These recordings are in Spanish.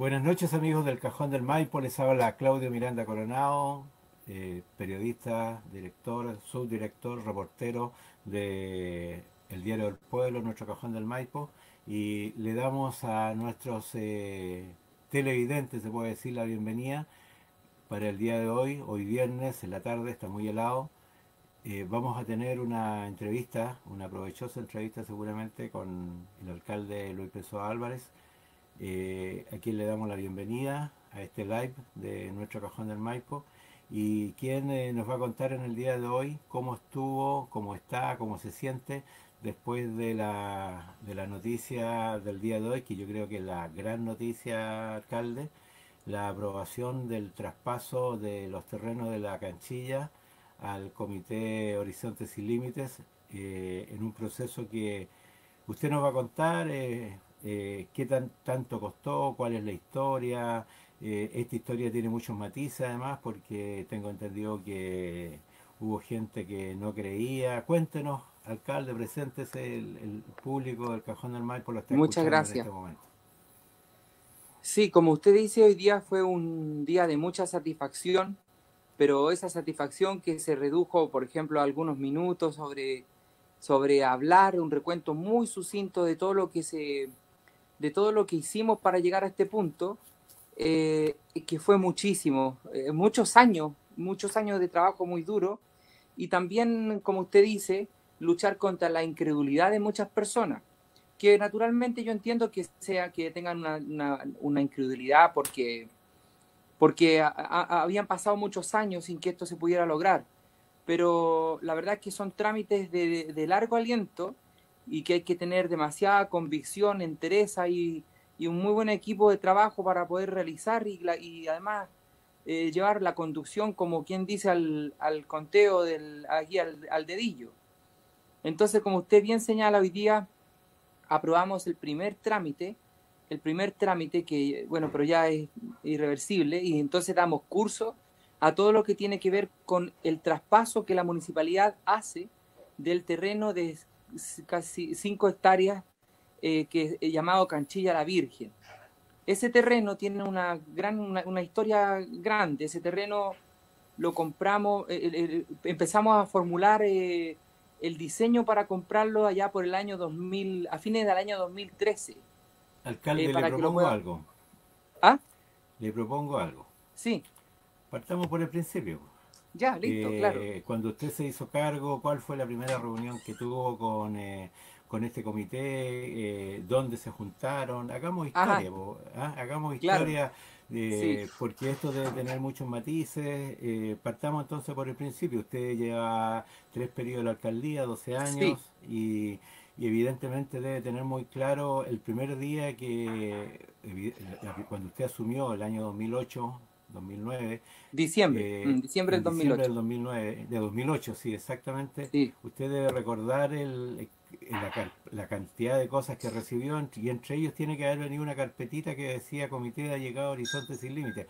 Buenas noches amigos del Cajón del Maipo, les habla Claudio Miranda Coronado, periodista, director, subdirector, reportero de El Diario del Pueblo, nuestro Cajón del Maipo, y le damos a nuestros televidentes, se puede decir, la bienvenida para el día de hoy viernes en la tarde, está muy helado. Vamos a tener una entrevista, una provechosa entrevista seguramente con el alcalde Luis Pessoa Álvarez, a quien le damos la bienvenida a este live de nuestro Cajón del Maipo y quien nos va a contar en el día de hoy cómo estuvo, cómo está, cómo se siente después de la noticia del día de hoy, que yo creo que es la gran noticia, alcalde, la aprobación del traspaso de los terrenos de la Canchilla al Comité Horizontes Sin Límites, en un proceso que usted nos va a contar qué tanto costó, cuál es la historia. Esta historia tiene muchos matices además porque tengo entendido que hubo gente que no creía. Cuéntenos, alcalde, preséntese, el público del Cajón del Maipo lo está Muchas escuchando en gracias. este momento. Sí, como usted dice, hoy día fue un día de mucha satisfacción, pero esa satisfacción que se redujo, por ejemplo, a algunos minutos sobre hablar, un recuento muy sucinto de todo lo de todo lo que hicimos para llegar a este punto, que fue muchísimo, muchos años de trabajo muy duro, y también, como usted dice, luchar contra la incredulidad de muchas personas, que naturalmente yo entiendo que que tengan una incredulidad porque habían pasado muchos años sin que esto se pudiera lograr, pero la verdad es que son trámites de largo aliento y que hay que tener demasiada convicción, entereza y un muy buen equipo de trabajo para poder realizar y además llevar la conducción, como quien dice, al conteo, aquí al dedillo. Entonces, como usted bien señala, hoy día aprobamos el primer trámite que, bueno, pero ya es irreversible, y entonces damos curso a todo lo que tiene que ver con el traspaso que la municipalidad hace del terreno de casi 5 hectáreas que es llamado Canchilla la Virgen. Ese terreno tiene una historia grande. Ese terreno lo compramos, empezamos a formular el diseño para comprarlo allá por el año 2000, a fines del año 2013, Alcalde, le para que lo propongo puedan... algo. ¿Ah? Le propongo algo. Sí, Partamos por el principio. ya, listo, claro. Cuando usted se hizo cargo, ¿cuál fue la primera reunión que tuvo con este comité? ¿Dónde se juntaron? Hagamos Ajá, historia, ¿ah? Hagamos claro, historia, sí, porque esto debe tener muchos matices. Partamos entonces por el principio. Usted lleva 3 periodos de la alcaldía, 12 sí, años, y evidentemente debe tener muy claro el primer día cuando usted asumió el año 2008, 2009, diciembre del en diciembre 2008. del 2009, de 2008, sí, exactamente, Sí. usted debe recordar la cantidad de cosas que recibió, y entre ellos tiene que haber venido una carpetita que decía Comité de Allegado Horizonte Sin Límites.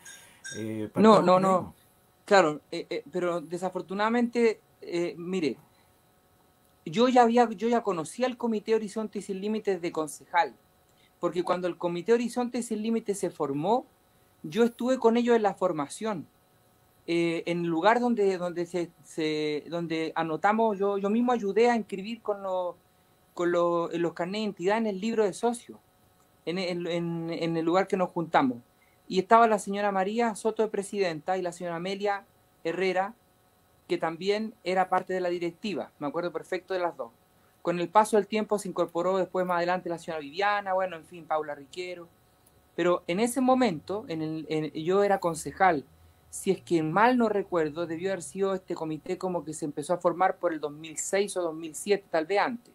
No, Partamos no, por ahí, no, po. claro, pero desafortunadamente, mire, yo ya conocía el Comité Horizonte Sin Límites de concejal, porque cuando el Comité Horizonte Sin Límites se formó, yo estuve con ellos en la formación, en el lugar donde anotamos, yo mismo ayudé a inscribir en los carnets de identidad en el libro de socios, en el lugar que nos juntamos. Y estaba la señora María Soto de presidenta y la señora Amelia Herrera, que también era parte de la directiva, me acuerdo perfecto de las dos. Con el paso del tiempo se incorporó después más adelante la señora Viviana, bueno, en fin, Paula Riquero. Pero en ese momento, yo era concejal. Si es que mal no recuerdo, debió haber sido este comité como que se empezó a formar por el 2006 o 2007, tal vez antes.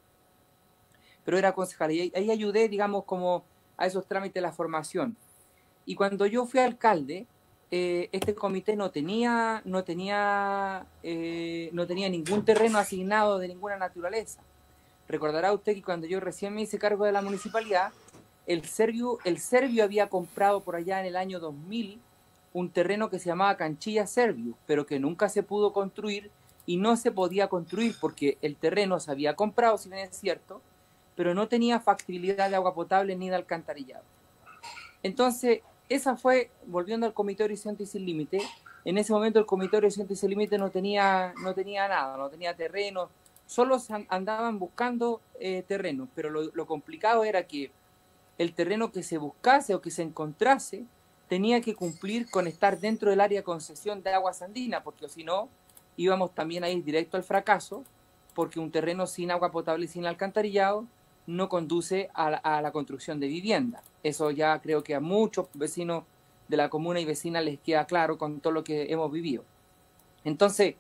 Pero era concejal y ahí ayudé, digamos, como a esos trámites de la formación. Y cuando yo fui alcalde, este comité no tenía ningún terreno asignado de ninguna naturaleza. Recordará usted que cuando yo recién me hice cargo de la municipalidad, el Servio había comprado por allá en el año 2000 un terreno que se llamaba Canchilla Servio, pero que nunca se pudo construir y no se podía construir porque el terreno se había comprado, si bien es cierto, pero no tenía factibilidad de agua potable ni de alcantarillado. Entonces, esa fue, volviendo al Comité Horizonte y Sin Límite, en ese momento el Comité Horizonte y Sin Límite no tenía nada, no tenía terreno, solo andaban buscando terrenos, pero lo complicado era que el terreno que se buscase o que se encontrase tenía que cumplir con estar dentro del área de concesión de aguas andinas, porque si no íbamos también a ir directo al fracaso, porque un terreno sin agua potable y sin alcantarillado no conduce a la construcción de vivienda. Eso ya creo que a muchos vecinos de la comuna y vecinas les queda claro con todo lo que hemos vivido. Entonces,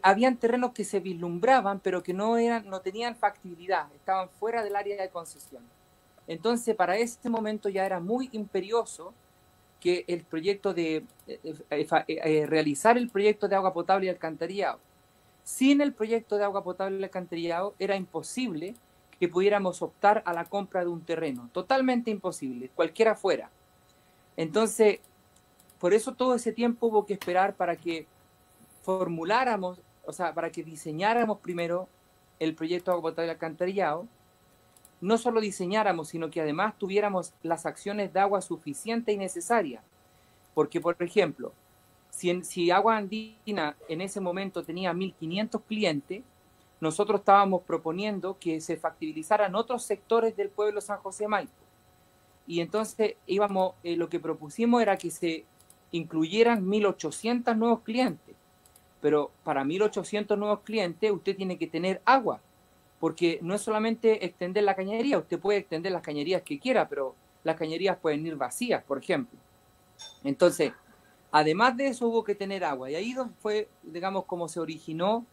habían terrenos que se vislumbraban, pero que no tenían factibilidad, estaban fuera del área de concesión. Entonces, para ese momento ya era muy imperioso que el proyecto de realizar el proyecto de agua potable y alcantarillado. Sin el proyecto de agua potable y alcantarillado era imposible que pudiéramos optar a la compra de un terreno, totalmente imposible, cualquiera fuera. Entonces, por eso todo ese tiempo hubo que esperar para que formuláramos, o sea, para que diseñáramos primero el proyecto de agua potable y alcantarillado, no solo diseñáramos, sino que además tuviéramos las acciones de agua suficientes y necesarias. Porque, por ejemplo, si Agua Andina en ese momento tenía 1.500 clientes, nosotros estábamos proponiendo que se factibilizaran otros sectores del pueblo San José Maipo. Y entonces lo que propusimos era que se incluyeran 1.800 nuevos clientes. Pero para 1.800 nuevos clientes usted tiene que tener agua, porque no es solamente extender la cañería, usted puede extender las cañerías que quiera, pero las cañerías pueden ir vacías, por ejemplo. Entonces, además de eso hubo que tener agua, y ahí fue, digamos, como se originó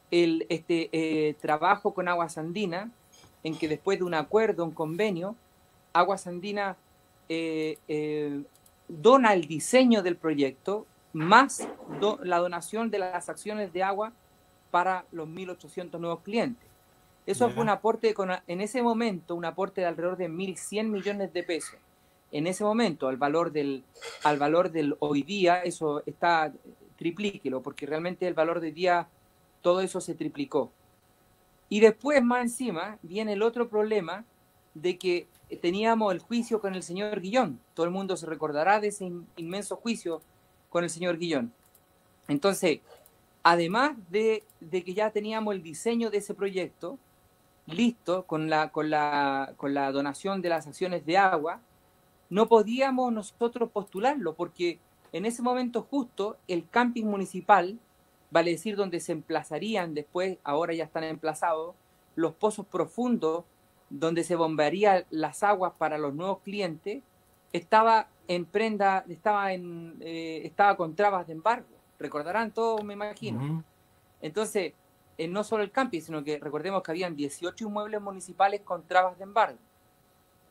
este trabajo con Aguas Andinas, en que después de un acuerdo, un convenio, Aguas Andinas dona el diseño del proyecto, más la donación de las acciones de agua para los 1.800 nuevos clientes. Eso fue un aporte, en ese momento, un aporte de alrededor de 1.100 millones de pesos. En ese momento, al valor del hoy día, eso está triplíquelo, porque realmente el valor de hoy día, todo eso se triplicó. Y después, más encima, viene el otro problema de que teníamos el juicio con el señor Guillón. Todo el mundo se recordará de ese inmenso juicio con el señor Guillón. Entonces, además de que ya teníamos el diseño de ese proyecto listo con la donación de las acciones de agua, no podíamos nosotros postularlo porque en ese momento justo el camping municipal, vale decir donde se emplazarían después, ahora ya están emplazados, los pozos profundos donde se bombearían las aguas para los nuevos clientes, estaba con trabas de embargo. Recordarán todos, me imagino. Entonces, no solo el camping, sino que recordemos que habían 18 inmuebles municipales con trabas de embargo.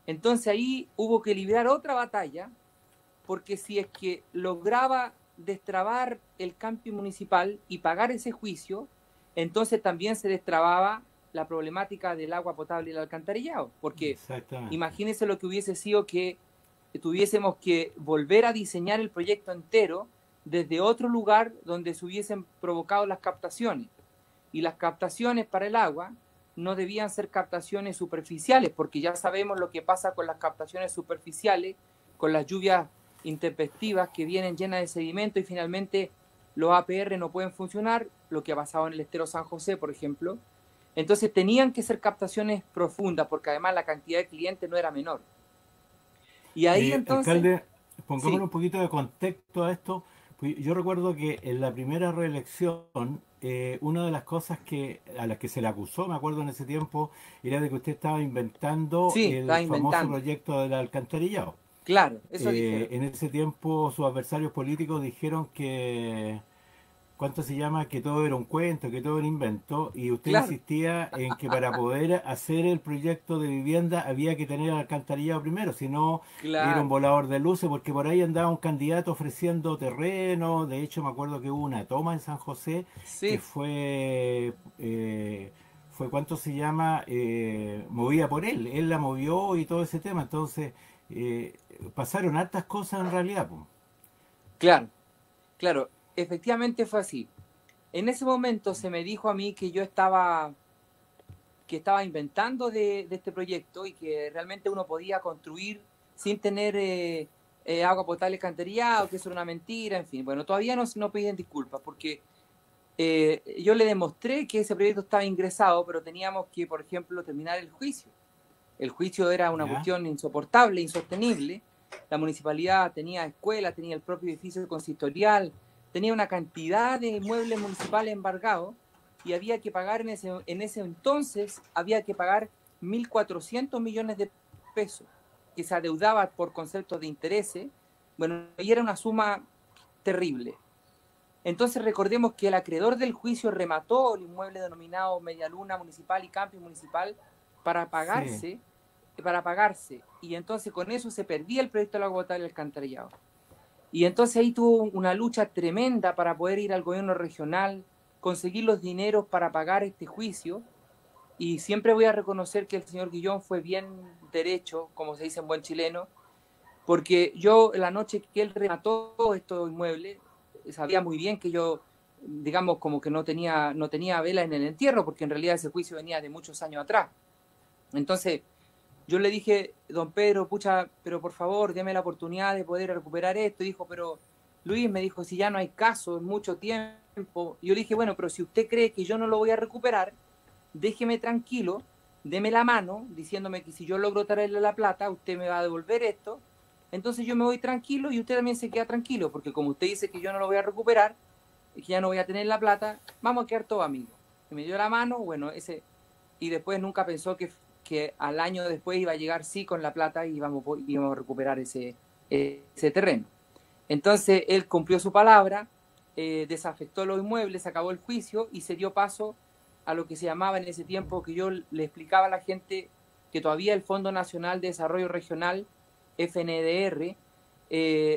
Entonces ahí hubo que librar otra batalla, porque si es que lograba destrabar el camping municipal y pagar ese juicio, entonces también se destrababa la problemática del agua potable y el alcantarillado, porque imagínense lo que hubiese sido que tuviésemos que volver a diseñar el proyecto entero desde otro lugar donde se hubiesen provocado las captaciones. Y las captaciones para el agua no debían ser captaciones superficiales, porque ya sabemos lo que pasa con las captaciones superficiales, con las lluvias intempestivas que vienen llenas de sedimento y finalmente los APR no pueden funcionar, lo que ha pasado en el estero San José, por ejemplo. Entonces tenían que ser captaciones profundas, porque además la cantidad de clientes no era menor. Y ahí entonces... Alcalde, pongámosle un poquito de contexto a esto. Yo recuerdo que en la primera reelección, una de las cosas a las que se le acusó, me acuerdo en ese tiempo, era de que usted estaba inventando el famoso proyecto del alcantarillado. Claro, eso dijeron. En ese tiempo sus adversarios políticos dijeron que que todo era un cuento, que todo era invento, y usted insistía en que para poder hacer el proyecto de vivienda había que tener el alcantarillado primero, si no era un volador de luces, porque por ahí andaba un candidato ofreciendo terreno. De hecho me acuerdo que hubo una toma en San José que fue movida por él la movió y todo ese tema. Entonces pasaron hartas cosas en realidad. Claro, efectivamente fue así. En ese momento se me dijo a mí que yo estaba inventando de este proyecto y que realmente uno podía construir sin tener agua potable alcantarillado, que eso era una mentira, en fin. Bueno, todavía no piden disculpas porque yo le demostré que ese proyecto estaba ingresado, pero teníamos que, por ejemplo, terminar el juicio. El juicio era una ¿Ya? cuestión insoportable, insostenible. La municipalidad tenía escuela, tenía el propio edificio consistorial, tenía una cantidad de inmuebles municipales embargados y había que pagar en ese entonces, había que pagar 1.400 millones de pesos, que se adeudaba por conceptos de intereses. Bueno, y era una suma terrible. Entonces recordemos que el acreedor del juicio remató el inmueble denominado Medialuna Municipal y Camping Municipal para Sí, pagarse, y entonces con eso se perdía el proyecto del agua potable y alcantarillado. Y entonces ahí tuvo una lucha tremenda para poder ir al gobierno regional, conseguir los dineros para pagar este juicio, y siempre voy a reconocer que el señor Guillón fue bien derecho, como se dice en buen chileno, porque yo la noche que él remató estos inmuebles, sabía muy bien que yo, digamos, como que no tenía vela en el entierro, porque en realidad ese juicio venía de muchos años atrás. Entonces, yo le dije, don Pedro, pucha, pero por favor, déme la oportunidad de poder recuperar esto. Y dijo, pero Luis, me dijo, si ya no hay caso, en mucho tiempo. Y yo le dije, bueno, pero si usted cree que yo no lo voy a recuperar, déjeme tranquilo, deme la mano, diciéndome que si yo logro traerle la plata, usted me va a devolver esto. Entonces yo me voy tranquilo y usted también se queda tranquilo, porque como usted dice que yo no lo voy a recuperar, y que ya no voy a tener la plata, vamos a quedar todos amigos. Y me dio la mano, bueno, y después nunca pensó que al año después iba a llegar sí con la plata y íbamos a recuperar ese terreno. Entonces él cumplió su palabra, desafectó los inmuebles, acabó el juicio y se dio paso a lo que se llamaba en ese tiempo, que yo le explicaba a la gente que todavía el Fondo Nacional de Desarrollo Regional, FNDR,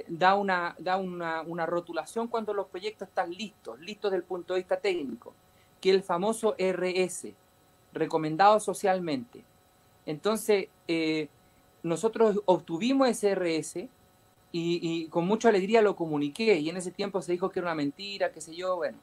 da una rotulación cuando los proyectos están listos desde el punto de vista técnico, que es el famoso RS, recomendado socialmente. Entonces, nosotros obtuvimos ese RS y con mucha alegría lo comuniqué, y en ese tiempo se dijo que era una mentira, qué sé yo, bueno,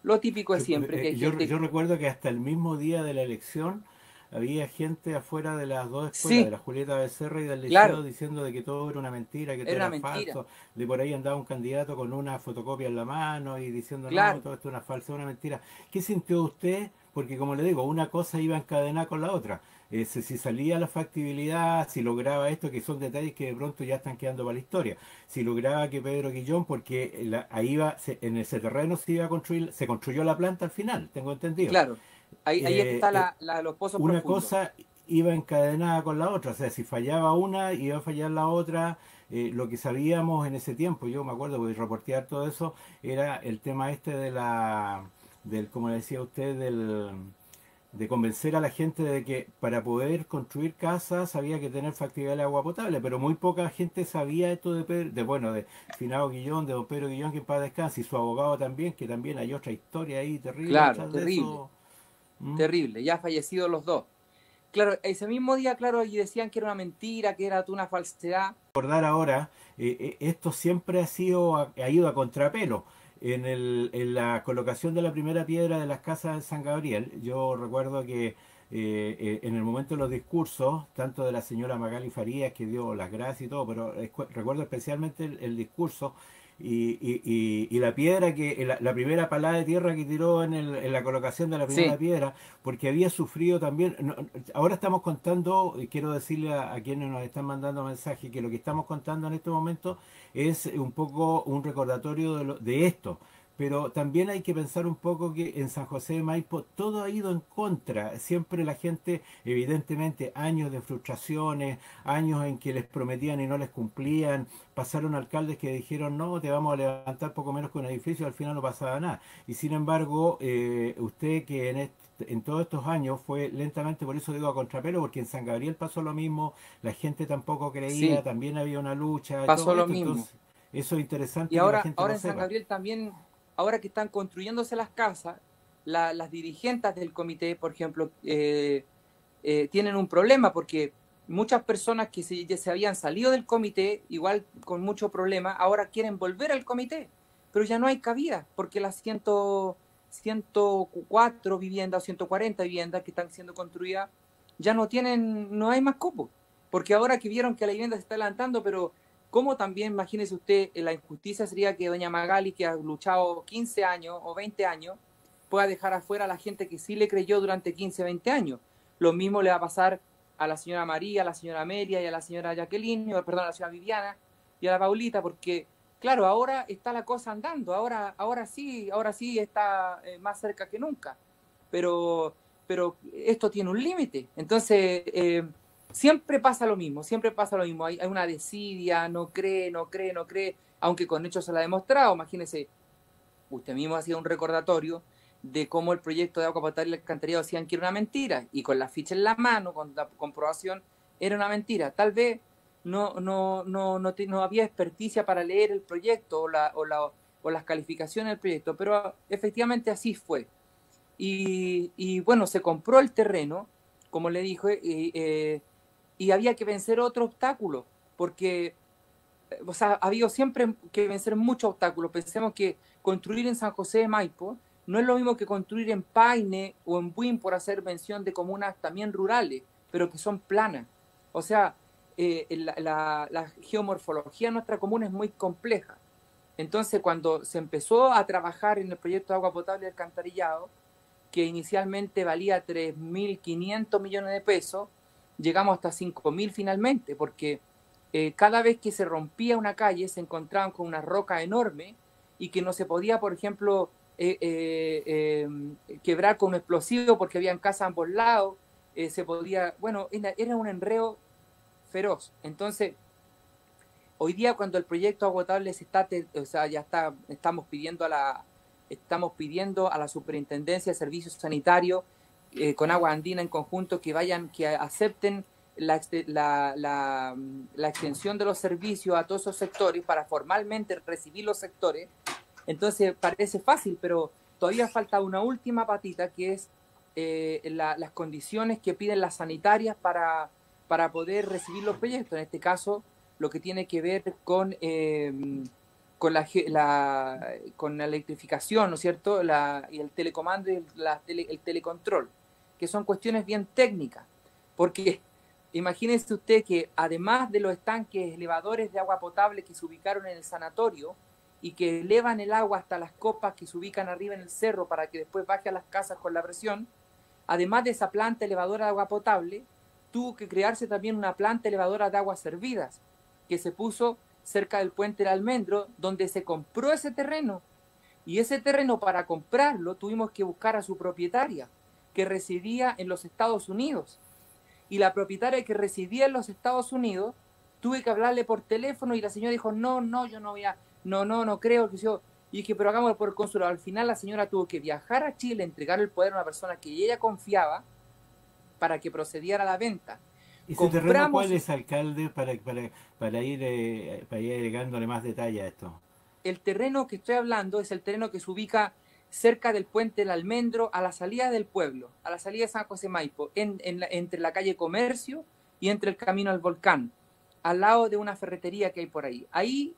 lo típico es siempre que hay gente... yo recuerdo que hasta el mismo día de la elección había gente afuera de las dos escuelas, de Sí, la Julieta Becerra y del Liceo, claro, diciendo de que todo era una mentira, que todo era una era mentira, falso. De por ahí andaba un candidato con una fotocopia en la mano y diciendo, no, claro. todo esto es una falsa, una mentira. ¿Qué sintió usted? Porque como le digo, una cosa iba encadenada con la otra. Si salía la factibilidad, si lograba esto, que son detalles que de pronto ya están quedando para la historia. Si lograba que Pedro Guillón, porque ahí en ese terreno se iba a construir, se construyó la planta al final, tengo entendido. Claro, ahí Eh, está eh, los pozos una profundos. cosa iba encadenada con la otra, o sea, si fallaba una, iba a fallar la otra. Lo que sabíamos en ese tiempo, yo me acuerdo de reportear todo eso, era el tema este como decía usted, de convencer a la gente de que para poder construir casas había que tener factibilidad de agua potable, pero muy poca gente sabía esto bueno, de Finado Guillón, de don Pedro Guillón, que en paz descanse, y su abogado también, que también hay otra historia ahí terrible Claro, detrás de terrible, eso. ¿Mm? terrible, ya fallecidos los dos. Claro, ese mismo día, claro, y decían que era una mentira, que era una falsedad. Recordar ahora, esto siempre ha ido a contrapelo. En la colocación de la primera piedra de las casas de San Gabriel, yo recuerdo que en el momento de los discursos, tanto de la señora Magali Farías, que dio las gracias y todo, pero recuerdo especialmente el discurso y la piedra la primera palada de tierra que tiró en la colocación de la primera Sí, piedra, porque había sufrido también. Ahora estamos contando, y quiero decirle a quienes nos están mandando mensajes, que lo que estamos contando en este momento es un poco un recordatorio de esto. Pero también hay que pensar un poco que en San José de Maipo todo ha ido en contra. Siempre la gente, evidentemente, años de frustraciones, años en que les prometían y no les cumplían. Pasaron alcaldes que dijeron, no, te vamos a levantar poco menos que un edificio, al final no pasaba nada. Y sin embargo, usted que en todos estos años fue lentamente, por eso digo a contrapelo, porque en San Gabriel pasó lo mismo, la gente tampoco creía, sí, también había una lucha y pasó todo lo esto, mismo. entonces eso es Y interesante que la ahora, gente ahora lo en San sepa. Gabriel también, ahora que están construyéndose las casas, las dirigentes del comité, por ejemplo, tienen un problema porque muchas personas que ya se habían salido del comité, igual con mucho problema, ahora quieren volver al comité, pero ya no hay cabida porque las 104 viviendas o 140 viviendas que están siendo construidas ya no hay más cupo, porque ahora que vieron que la vivienda se está levantando, pero ¿cómo también, imagínese usted, la injusticia sería que doña Magali, que ha luchado 15 años o 20 años, pueda dejar afuera a la gente que sí le creyó durante 15, 20 años? Lo mismo le va a pasar a la señora María, a la señora Amelia y a la señora Jacqueline, perdón, a la señora Viviana y a la Paulita, porque claro, ahora está la cosa andando, ahora sí está más cerca que nunca, pero, pero esto tiene un límite. Entonces, siempre pasa lo mismo, hay una desidia, no cree, aunque con hechos se la ha demostrado. Imagínese, usted mismo hacía un recordatorio de cómo el proyecto de agua potable y alcantarillado decían que era una mentira, y con la ficha en la mano, con la comprobación, era una mentira. Tal vez no había experticia para leer el proyecto o las calificaciones del proyecto, pero efectivamente así fue. Y bueno, se compró el terreno, como le dije, y había que vencer otro obstáculo, porque o sea, ha habido siempre que vencer muchos obstáculos. Pensemos que construir en San José de Maipo no es lo mismo que construir en Paine o en Buin, por hacer mención de comunas también rurales, pero que son planas. O sea, la geomorfología de nuestra comuna es muy compleja. Entonces, cuando se empezó a trabajar en el proyecto de agua potable y alcantarillado, que inicialmente valía 3.500 millones de pesos, llegamos hasta 5.000 finalmente, porque cada vez que se rompía una calle se encontraban con una roca enorme y que no se podía, por ejemplo, quebrar con un explosivo porque habían casas a ambos lados, se podía, bueno, era un enredo feroz. Entonces, hoy día cuando el proyecto agotable se está, o sea, ya está, estamos pidiendo a la Superintendencia de Servicios Sanitarios con Agua Andina en conjunto que acepten la extensión de los servicios a todos esos sectores para formalmente recibir los sectores. Entonces parece fácil, pero todavía falta una última patita, que es las condiciones que piden las sanitarias para poder recibir los proyectos. En este caso, lo que tiene que ver con la electrificación, ¿no es cierto? Y el telecomando y el telecontrol, que son cuestiones bien técnicas, porque imagínese usted que además de los estanques elevadores de agua potable que se ubicaron en el sanatorio y que elevan el agua hasta las copas que se ubican arriba en el cerro para que después baje a las casas con la presión, además de esa planta elevadora de agua potable, tuvo que crearse también una planta elevadora de aguas servidas, que se puso cerca del puente del Almendro, donde se compró ese terreno. Y ese terreno, para comprarlo, tuvimos que buscar a su propietaria, que residía en los Estados Unidos. Y la propietaria que residía en los Estados Unidos, tuve que hablarle por teléfono y la señora dijo, no, yo no voy a, no creo que yo... Y dije, pero hagámoslo por el consulado. Al final la señora tuvo que viajar a Chile, entregar el poder a una persona que ella confiaba para que procediera a la venta. ¿Ese terreno cuál es, alcalde, para ir agregándole más detalle a esto? El terreno que estoy hablando es el terreno que se ubica cerca del puente del Almendro, a la salida del pueblo, a la salida de San José Maipo, entre la calle Comercio y entre el camino al volcán, al lado de una ferretería que hay por ahí. Ahí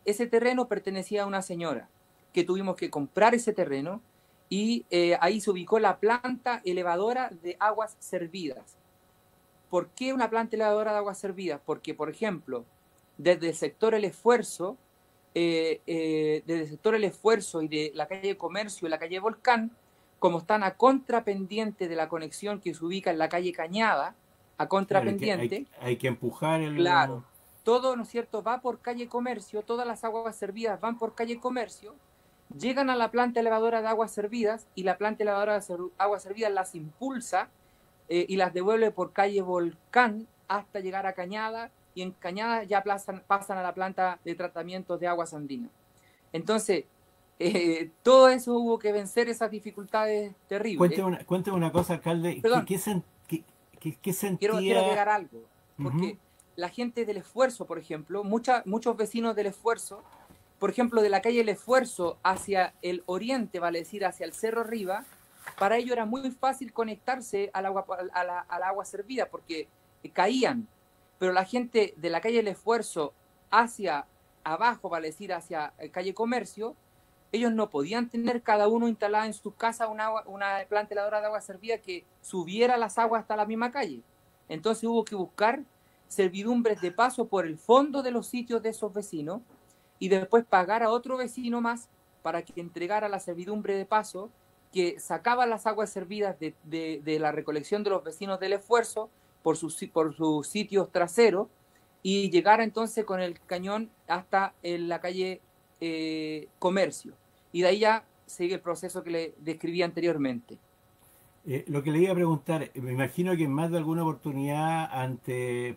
ese terreno pertenecía a una señora, que tuvimos que comprar ese terreno, y ahí se ubicó la planta elevadora de aguas servidas. ¿Por qué una planta elevadora de aguas servidas? Porque, por ejemplo, desde el sector El Esfuerzo, desde el sector El Esfuerzo y de la calle Comercio y la calle Volcán, como están a contrapendiente de la conexión que se ubica en la calle Cañada, a contrapendiente. Claro, hay que empujar el... Claro, todo, ¿no es cierto?, va por calle Comercio, todas las aguas servidas van por calle Comercio, llegan a la planta elevadora de aguas servidas y la planta elevadora de aguas servidas las impulsa y las devuelve por calle Volcán hasta llegar a Cañada, y en Cañada ya pasan a la planta de tratamiento de aguas andinas. Entonces, todo eso hubo que vencer, esas dificultades terribles. Cuénteme una cosa, alcalde. ¿Qué sentía? Quiero agregar algo, porque la gente del Esfuerzo, por ejemplo, muchos vecinos del Esfuerzo, por ejemplo, de la calle El Esfuerzo hacia el oriente, vale decir, hacia el Cerro Arriba, para ellos era muy fácil conectarse al agua servida porque caían. Pero la gente de la calle El Esfuerzo hacia abajo, vale decir, hacia calle Comercio, ellos no podían tener cada uno instalada en su casa una planta heladora de agua servida que subiera las aguas hasta la misma calle. Entonces hubo que buscar servidumbres de paso por el fondo de los sitios de esos vecinos y después pagar a otro vecino más para que entregara la servidumbre de paso que sacaba las aguas servidas de la recolección de los vecinos del esfuerzo por sus sitios traseros y llegara entonces con el cañón hasta en la calle Comercio. Y de ahí ya sigue el proceso que le describí anteriormente. Lo que le iba a preguntar, me imagino que en más de alguna oportunidad ante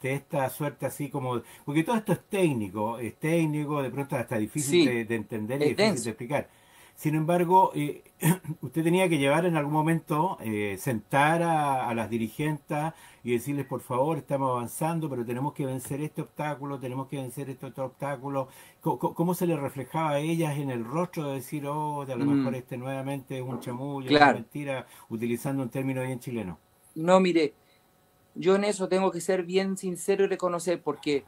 esta suerte así como, porque todo esto es técnico, de pronto hasta difícil Sí, de entender y es difícil de denso. explicar. Sin embargo, usted tenía que llevar en algún momento, sentar a las dirigentes y decirles, por favor, estamos avanzando, pero tenemos que vencer este obstáculo, tenemos que vencer este otro obstáculo. ¿Cómo se les reflejaba a ellas en el rostro de decir, oh, a lo mejor Mm, este nuevamente es un chamullo, una claro. mentira, utilizando un término bien chileno? No, mire, yo en eso tengo que ser bien sincero y reconocer, porque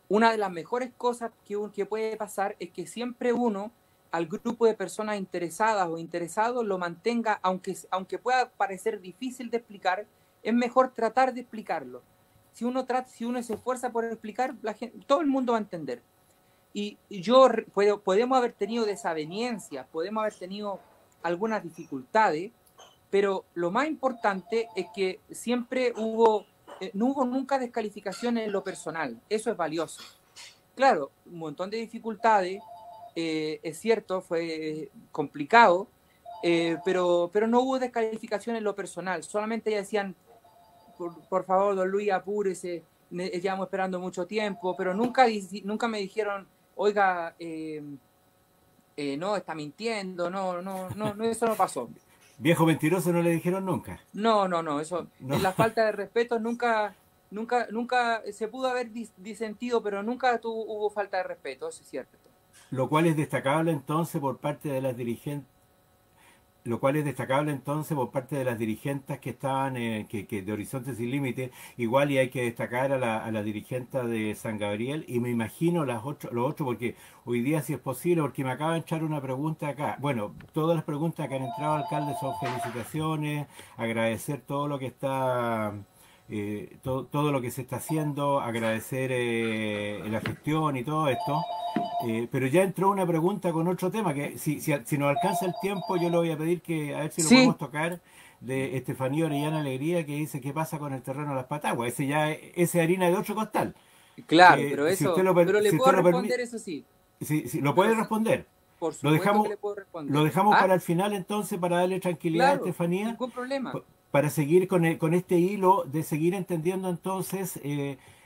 una de las mejores cosas que puede pasar es que siempre uno al grupo de personas interesadas o interesados lo mantenga, aunque pueda parecer difícil de explicar, es mejor tratar de explicarlo. Si uno se esfuerza por explicar, todo el mundo va a entender. Y podemos haber tenido desavenencias, podemos haber tenido algunas dificultades, pero lo más importante es que siempre no hubo nunca descalificaciones en lo personal. Eso es valioso. Claro, un montón de dificultades, es cierto, fue complicado, pero no hubo descalificación en lo personal. Solamente decían, por favor, don Luis, apúrese, llevamos esperando mucho tiempo, pero nunca me dijeron, oiga, no, está mintiendo, no, eso no pasó. Viejo mentiroso no le dijeron nunca. No, eso, No. en la falta de respeto nunca se pudo haber disentido, pero nunca hubo falta de respeto, eso es cierto. Lo cual es destacable entonces por parte de las dirigentes, lo cual es destacable entonces por parte de las dirigentes que estaban, que de Horizonte Sin Límite, igual y hay que destacar a la dirigente de San Gabriel y me imagino los otros, porque hoy día si es posible, porque me acaba de entrar una pregunta acá. Bueno, todas las preguntas que han entrado, alcalde, son felicitaciones, agradecer todo lo que está, todo lo que se está haciendo, agradecer la gestión y todo esto. Pero ya entró una pregunta con otro tema, que si nos alcanza el tiempo, yo le voy a pedir que a ver si lo Sí, podemos tocar, de Estefanía Orellana Alegría, que dice qué pasa con el terreno de las Pataguas. Ese harina de otro costal. claro, Que si usted pero le si puedo usted lo permite, responder eso sí, si lo pero puede responder. por Lo supuesto que dejamos, le puedo lo responder. dejamos Ah, para el final entonces, para darle tranquilidad a claro, Estefanía, ningún problema. para seguir con este hilo de seguir entendiendo entonces,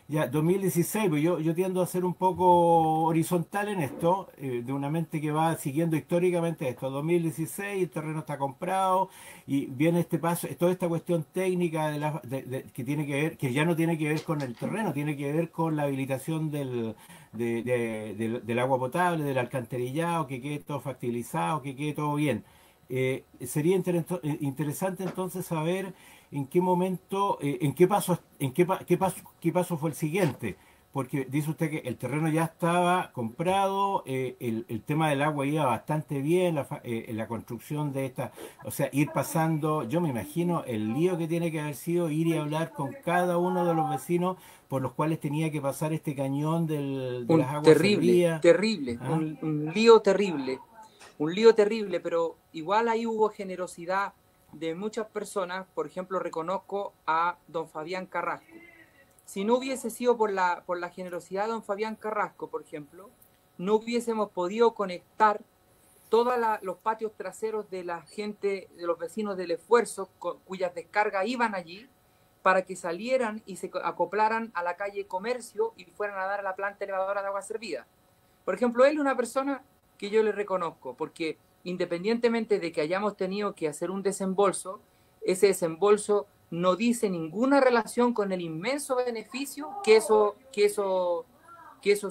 ya 2016, pues yo tiendo a ser un poco horizontal en esto, de una mente que va siguiendo históricamente esto. 2016, el terreno está comprado y viene este paso, toda esta cuestión técnica que tiene que ver, que ya no tiene que ver con el terreno, tiene que ver con la habilitación del agua potable, del alcantarillado, que quede todo factilizado, que quede todo bien. Sería interesante entonces saber en qué momento, en qué paso, qué paso fue el siguiente, porque dice usted que el terreno ya estaba comprado, el tema del agua iba bastante bien, la construcción de esta, o sea, ir pasando, yo me imagino el lío que tiene que haber sido ir y hablar con cada uno de los vecinos por los cuales tenía que pasar este cañón de las aguas servidas. ¿Ah? Un lío terrible, pero igual ahí hubo generosidad de muchas personas. Por ejemplo, reconozco a don Fabián Carrasco. Si no hubiese sido por la generosidad de don Fabián Carrasco, por ejemplo, no hubiésemos podido conectar todos los patios traseros de la gente, de los vecinos del esfuerzo, cuyas descargas iban allí, para que salieran y se acoplaran a la calle Comercio y fueran a dar a la planta elevadora de agua servida. Por ejemplo, él es una persona que yo le reconozco, porque independientemente de que hayamos tenido que hacer un desembolso, ese desembolso no dice ninguna relación con el inmenso beneficio que eso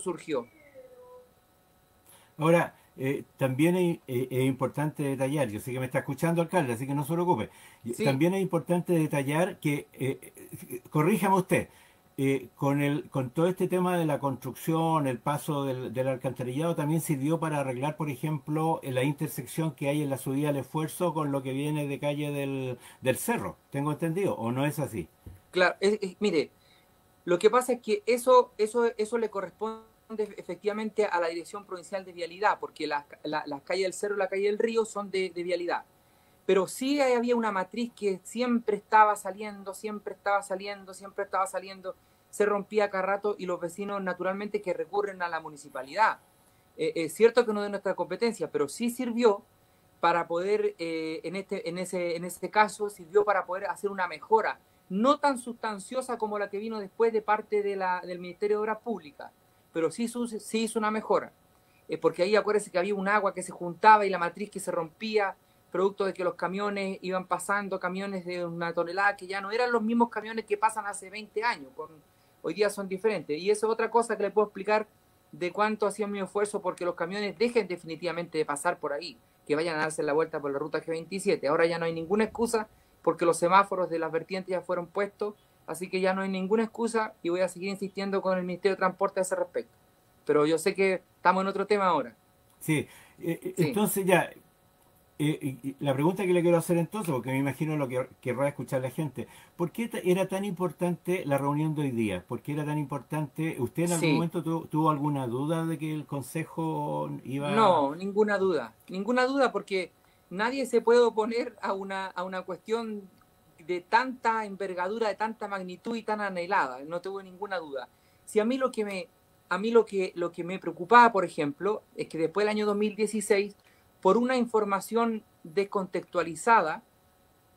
surgió. Ahora, también es importante detallar, yo sé que me está escuchando, alcalde, así que no se preocupe. Sí, También es importante detallar que, corríjame usted, con todo este tema de la construcción, el paso del alcantarillado, también sirvió para arreglar, por ejemplo, la intersección que hay en la subida al esfuerzo con lo que viene de calle del cerro. ¿Tengo entendido? ¿O no es así? claro. Mire, Lo que pasa es que eso le corresponde efectivamente a la Dirección Provincial de Vialidad, porque las calles del Cerro y la calle del Río son de vialidad. Pero sí había una matriz que siempre estaba saliendo, siempre estaba saliendo, siempre estaba saliendo, se rompía cada rato y los vecinos naturalmente que recurren a la municipalidad. Es cierto que no es de nuestra competencia, pero sí sirvió para poder, en ese caso, sirvió para poder hacer una mejora, no tan sustanciosa como la que vino después de parte del Ministerio de Obras Públicas, pero sí hizo una mejora. Porque ahí acuérdense que había un agua que se juntaba y la matriz que se rompía, producto de que los camiones iban pasando, camiones de 1 tonelada, que ya no eran los mismos camiones que pasan hace 20 años, hoy día son diferentes. Y eso es otra cosa que le puedo explicar de cuánto ha sido mi esfuerzo porque los camiones dejen definitivamente de pasar por ahí, que vayan a darse la vuelta por la ruta G27. Ahora ya no hay ninguna excusa porque los semáforos de las vertientes ya fueron puestos, así que ya no hay ninguna excusa y voy a seguir insistiendo con el Ministerio de Transporte a ese respecto. Pero yo sé que estamos en otro tema ahora. Sí, Sí, entonces ya, la pregunta que le quiero hacer entonces, porque me imagino lo que querrá escuchar la gente, ¿por qué era tan importante la reunión de hoy día? ¿Por qué era tan importante? ¿Usted en algún sí. momento tuvo alguna duda de que el Consejo iba... No, ninguna duda, porque nadie se puede oponer a una cuestión de tanta envergadura, de tanta magnitud y tan anhelada, no tengo ninguna duda. Si a mí lo que me preocupaba, por ejemplo, es que después del año 2016, por una información descontextualizada,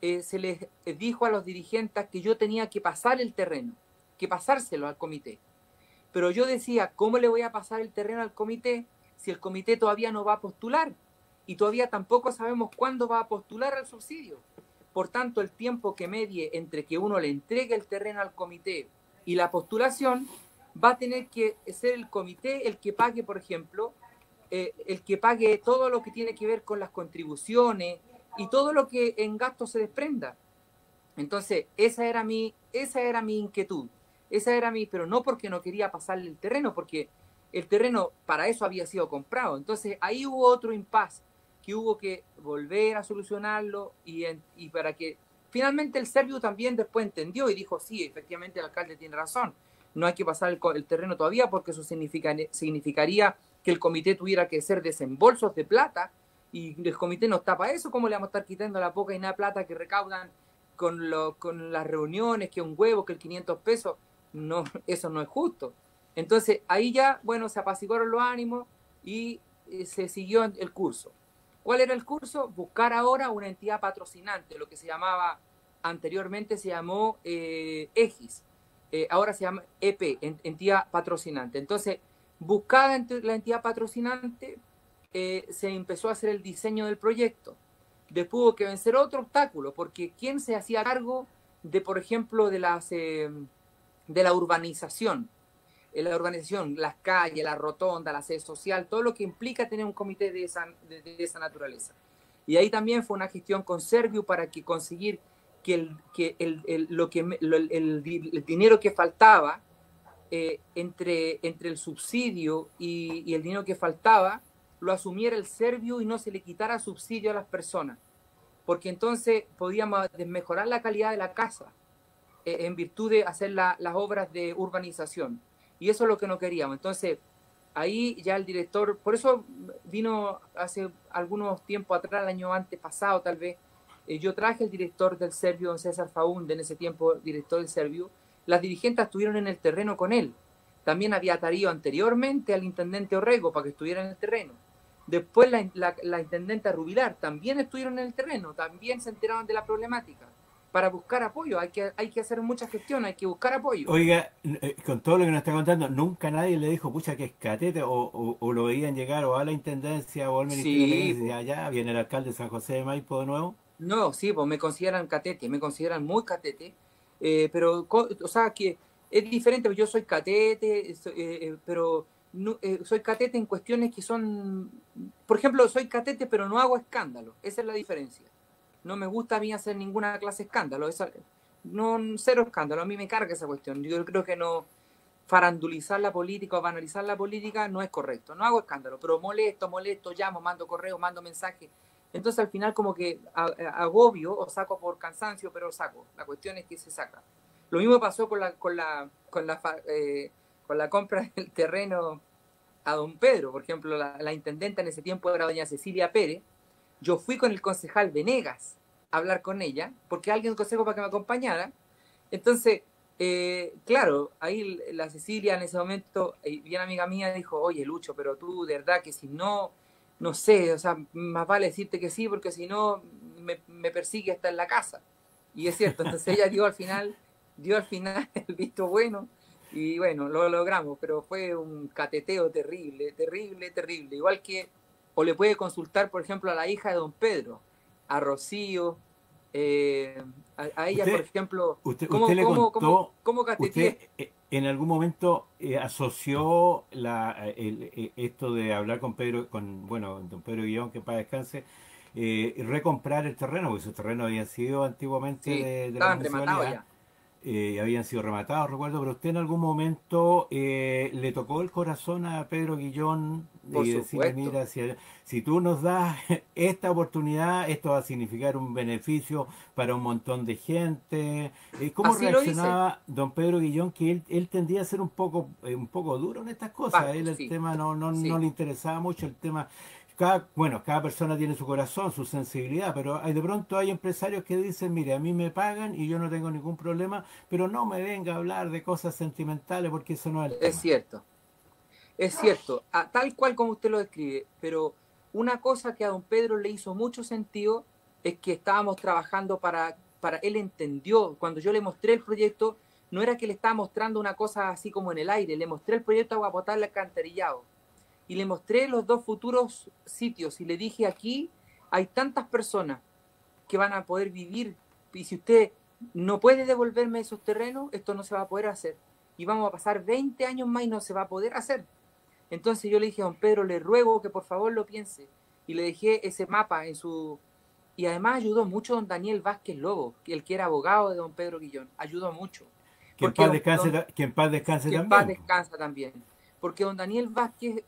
se les dijo a los dirigentes que yo tenía que pasar el terreno, que pasárselo al comité. Pero yo decía, ¿cómo le voy a pasar el terreno al comité si el comité todavía no va a postular? Y todavía tampoco sabemos cuándo va a postular al subsidio. Por tanto, el tiempo que medie entre que uno le entregue el terreno al comité y la postulación, va a tener que ser el comité el que pague, por ejemplo, el que pague todo lo que tiene que ver con las contribuciones y todo lo que en gasto se desprenda. Entonces, esa era mi inquietud. Esa era mi, pero no porque no quería pasarle el terreno, porque el terreno para eso había sido comprado. Entonces, ahí hubo otro impasse que hubo que volver a solucionarlo y para que finalmente el Servio también después entendió y dijo, sí, efectivamente el alcalde tiene razón. No hay que pasar el terreno todavía porque eso significaría que el comité tuviera que hacer desembolsos de plata y el comité no está para eso. ¿Cómo le vamos a estar quitando la poca y nada plata que recaudan con las reuniones, que un huevo, que el 500 pesos? No, eso no es justo. Entonces ahí ya, bueno, se apaciguaron los ánimos y se siguió el curso. ¿Cuál era el curso? Buscar ahora una entidad patrocinante, lo que se llamaba, anteriormente se llamó EGIS, ahora se llama EP, entidad patrocinante. Entonces, buscada la entidad patrocinante, se empezó a hacer el diseño del proyecto. Después hubo que vencer otro obstáculo, porque ¿quién se hacía cargo de, por ejemplo, de la urbanización? En la urbanización, las calles, la rotonda, la sede social, todo lo que implica tener un comité de esa naturaleza. Y ahí también fue una gestión con Servio para que conseguir que el dinero que faltaba entre el subsidio y el dinero que faltaba lo asumiera el Servio y no se le quitara subsidio a las personas, porque entonces podíamos desmejorar la calidad de la casa en virtud de hacer las obras de urbanización. Y eso es lo que no queríamos. Entonces, ahí ya el director, por eso vino hace algunos tiempos atrás, el año antes pasado tal vez, yo traje el director del Servio, don César Faunde, en ese tiempo director del Servio, las dirigentes estuvieron en el terreno con él. También había tarido anteriormente al intendente Orrego para que estuviera en el terreno. Después la intendente Rubilar también estuvieron en el terreno, también se enteraron de la problemática para buscar apoyo. Hay que hacer mucha gestión, hay que buscar apoyo. Oiga, con todo lo que nos está contando, nunca nadie le dijo, pucha, que es catete, o lo veían llegar o a la Intendencia o al Ministerio de la Sí, Gerencia y decía, ya, viene el alcalde de San José de Maipo de nuevo. no, sí, pues me consideran catete, me consideran muy catete, pero, o sea, que es diferente, yo soy catete, pero no, soy catete en cuestiones que son, por ejemplo, soy catete, pero no hago escándalo, esa es la diferencia. No me gusta a mí hacer ninguna clase de escándalo, no, cero escándalo, a mí me carga esa cuestión, yo creo que no, farandulizar la política o banalizar la política no es correcto. No hago escándalo, pero molesto, llamo, mando correo, mando mensajes. Entonces al final como que agobio o saco por cansancio, pero saco. La cuestión es que se saca. Lo mismo pasó con la compra del terreno a don Pedro. Por ejemplo, la intendenta en ese tiempo era doña Cecilia Pérez. Yo fui con el concejal Venegas a hablar con ella, porque alguien del consejo para que me acompañara. Entonces, claro, ahí la Cecilia en ese momento, bien amiga mía, dijo, oye Lucho, pero tú de verdad que si no, no sé, o sea, más vale decirte que sí, porque si no me persigue hasta en la casa. Y es cierto, entonces ella dio al final el visto bueno, y bueno, lo logramos, pero fue un cateteo terrible, terrible, terrible. Igual que, o le puede consultar, por ejemplo, a la hija de don Pedro, a Rocío, a ella, por Usted, ejemplo, usted le contó, cómo usted cateteé? en algún momento asoció esto de hablar con Pedro, bueno, don Pedro Guillón, que para descanse, recomprar el terreno, porque esos terrenos habían sido antiguamente Sí, de la estaban rematados municipalidad, ya. habían sido rematados, recuerdo, pero usted en algún momento le tocó el corazón a Pedro Guillón Por y decirle, supuesto. mira, si tú nos das esta oportunidad, esto va a significar un beneficio para un montón de gente. ¿Cómo Así lo hice. reaccionaba don Pedro Guillón? Que él tendía a ser un poco duro en estas cosas. Parco, Él el sí, tema no sí. le interesaba mucho el tema. Bueno, cada persona tiene su corazón, su sensibilidad, pero de pronto hay empresarios que dicen, mire, a mí me pagan y yo no tengo ningún problema, pero no me venga a hablar de cosas sentimentales porque eso no es el Es tema. cierto. Es cierto, tal cual como usted lo describe, pero una cosa que a don Pedro le hizo mucho sentido es que estábamos trabajando él entendió, cuando yo le mostré el proyecto, no era que le estaba mostrando una cosa así como en el aire, le mostré el proyecto Agua Potable Alcantarillado y le mostré los dos futuros sitios y le dije, aquí hay tantas personas que van a poder vivir y si usted no puede devolverme esos terrenos, esto no se va a poder hacer. Y vamos a pasar 20 años más y no se va a poder hacer. Entonces yo le dije a don Pedro, le ruego que por favor lo piense. Y le dejé ese mapa en su... Y además ayudó mucho don Daniel Vázquez Lobo, el que era abogado de don Pedro Guillón. Ayudó mucho. Porque Que en paz descanse que en paz también. descansa también. Porque don Daniel Vázquez,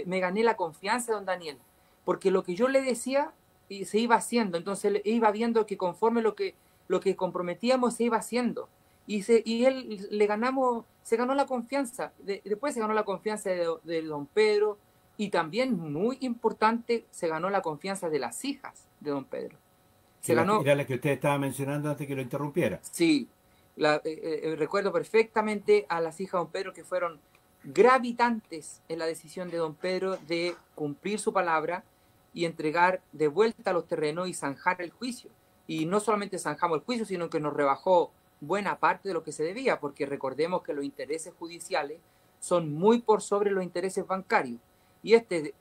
me gané la confianza de don Daniel. Porque lo que yo le decía se iba haciendo. Entonces iba viendo que conforme lo que comprometíamos se iba haciendo. Y él se ganó la confianza. Después se ganó la confianza de don Pedro. Y también, muy importante, se ganó la confianza de las hijas de don Pedro. Se ganó, Era la que usted estaba mencionando antes que lo interrumpiera. sí, recuerdo perfectamente a las hijas de don Pedro que fueron gravitantes en la decisión de don Pedro de cumplir su palabra y entregar de vuelta los terrenos y zanjar el juicio. Y no solamente zanjamos el juicio, sino que nos rebajó buena parte de lo que se debía, porque recordemos que los intereses judiciales son muy por sobre los intereses bancarios. Y este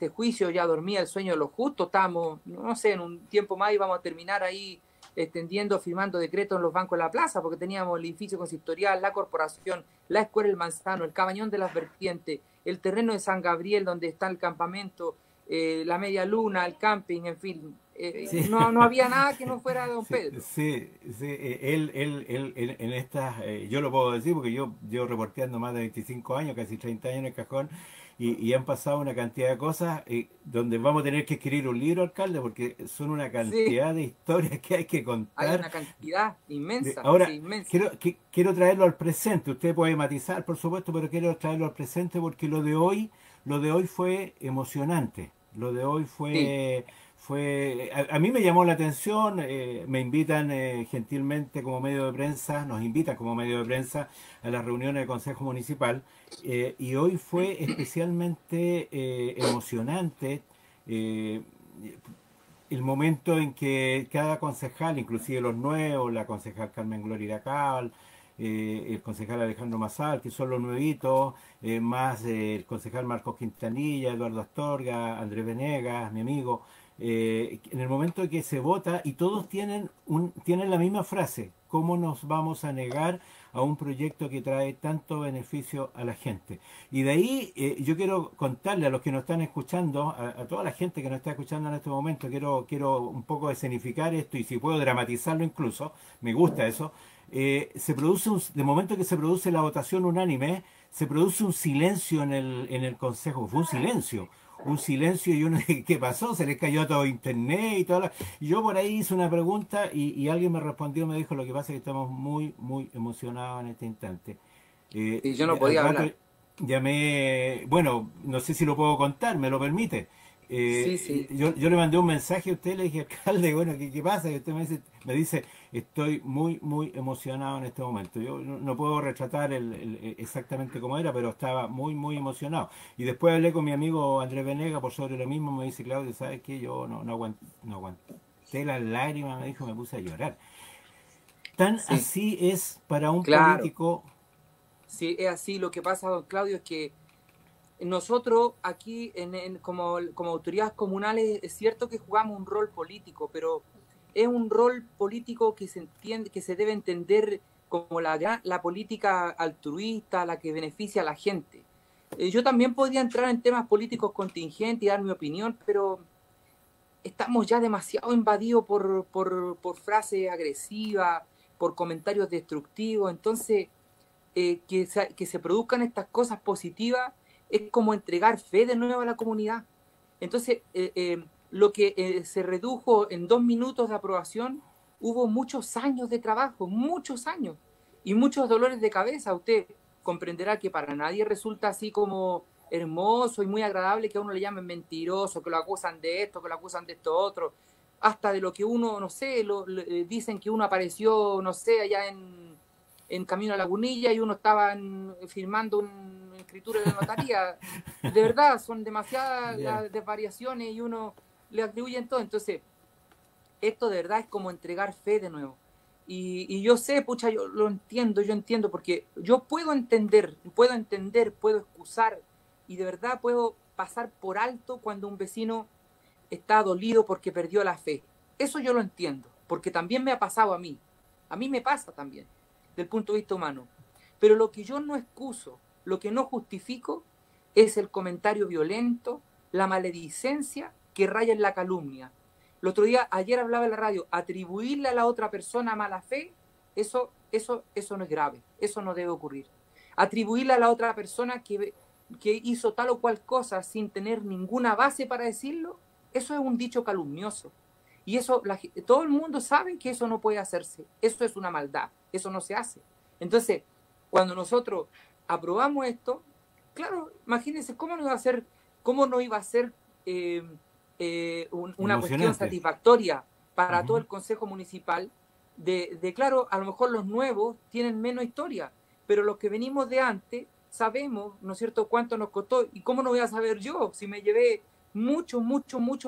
juicio ya dormía el sueño de los justos, estábamos, no sé, en un tiempo más íbamos a terminar ahí extendiendo, firmando decretos en los bancos de la plaza, porque teníamos el edificio consistorial, la corporación, la escuela El Manzano, el Cabañón de las Vertientes, el terreno de San Gabriel donde está el campamento, la Media Luna, el camping, en fin, Sí, no había nada que no fuera de don sí, Pedro. sí, sí, él en estas, yo lo puedo decir porque yo llevo reporteando más de 25 años, casi 30 años en el cajón, y han pasado una cantidad de cosas donde vamos a tener que escribir un libro, alcalde, porque son una Sí, cantidad de historias que hay que hay contar. una cantidad inmensa, sí, Ahora, inmensa. quiero traerlo al presente, usted puede matizar, por supuesto, pero quiero traerlo al presente porque lo de hoy fue emocionante, lo de hoy Sí, a mí me llamó la atención, me invitan gentilmente como medio de prensa, nos invitan como medio de prensa a las reuniones del Consejo Municipal y hoy fue especialmente emocionante eh, el momento en que cada concejal, inclusive los nuevos, la concejal Carmen Gloria Iracal, el concejal Alejandro Mazal, que son los nuevitos, más el concejal Marcos Quintanilla, Eduardo Astorga, Andrés Venegas, mi amigo, en el momento en que se vota y todos tienen la misma frase, ¿cómo nos vamos a negar a un proyecto que trae tanto beneficio a la gente? Y de ahí yo quiero contarle a los que nos están escuchando, a toda la gente que nos está escuchando en este momento, quiero un poco escenificar esto y si puedo dramatizarlo incluso, me gusta eso. De momento que se produce la votación unánime, se produce un silencio en el Consejo, fue un silencio. un silencio y uno, ¿qué pasó? Se les cayó todo internet y todo. Y yo por ahí hice una pregunta y alguien me respondió, me dijo, lo que pasa es que estamos muy, muy emocionados en este instante. Y yo no Al podía rato hablar. llamé, bueno, no sé si lo puedo contar, ¿me lo permite? Sí, sí. Yo le mandé un mensaje a usted, le dije, alcalde, bueno, ¿qué pasa? Y usted me dice, estoy muy, muy emocionado en este momento. Yo no puedo retratar exactamente cómo era, pero estaba muy, muy emocionado. Y después hablé con mi amigo Andrés Venega por sobre lo mismo, me dice, Claudio, ¿sabes qué? Yo no aguanté las lágrimas, me dijo, me puse a llorar. Tan Sí, así es para un claro. político. Sí, es así. Lo que pasa, don Claudio, es que nosotros aquí, como autoridades comunales, es cierto que jugamos un rol político, pero es un rol político que se entiende, que se debe entender como la política altruista, la que beneficia a la gente. Yo también podría entrar en temas políticos contingentes y dar mi opinión, pero estamos ya demasiado invadidos por frases agresivas, por comentarios destructivos. Entonces, que se produzcan estas cosas positivas es como entregar fe de nuevo a la comunidad. Entonces, lo que se redujo en 2 minutos de aprobación, hubo muchos años de trabajo, muchos años, y muchos dolores de cabeza. Usted comprenderá que para nadie resulta así como hermoso y muy agradable que a uno le llamen mentiroso, que lo acusan de esto, que lo acusan de esto otro, hasta de lo que uno, no sé, dicen que uno apareció, no sé, allá en Camino a Lagunilla y uno estaba firmando una escritura de notaría. De verdad, son demasiadas Yeah. las desvariaciones y uno le atribuye en todo. Entonces, esto de verdad es como entregar fe de nuevo. Y yo sé, pucha, yo entiendo, porque yo puedo excusar y de verdad puedo pasar por alto cuando un vecino está dolido porque perdió la fe. Eso yo lo entiendo, porque también me ha pasado a mí. A mí me pasa también, del punto de vista humano. Pero lo que yo no excuso, lo que no justifico, es el comentario violento, la maledicencia que raya en la calumnia. Ayer hablaba en la radio, atribuirle a la otra persona mala fe, eso no es grave, eso no debe ocurrir. Atribuirle a la otra persona que hizo tal o cual cosa sin tener ninguna base para decirlo, eso es un dicho calumnioso. Y eso, todo el mundo sabe que eso no puede hacerse. Eso es una maldad. Eso no se hace. Entonces, cuando nosotros aprobamos esto, claro, imagínense cómo no iba a ser una cuestión Emocionante. satisfactoria para todo Ujú. el Consejo Municipal claro, a lo mejor los nuevos tienen menos historia, pero los que venimos de antes sabemos, ¿no es cierto?, cuánto nos costó y cómo no voy a saber yo si me llevé muchos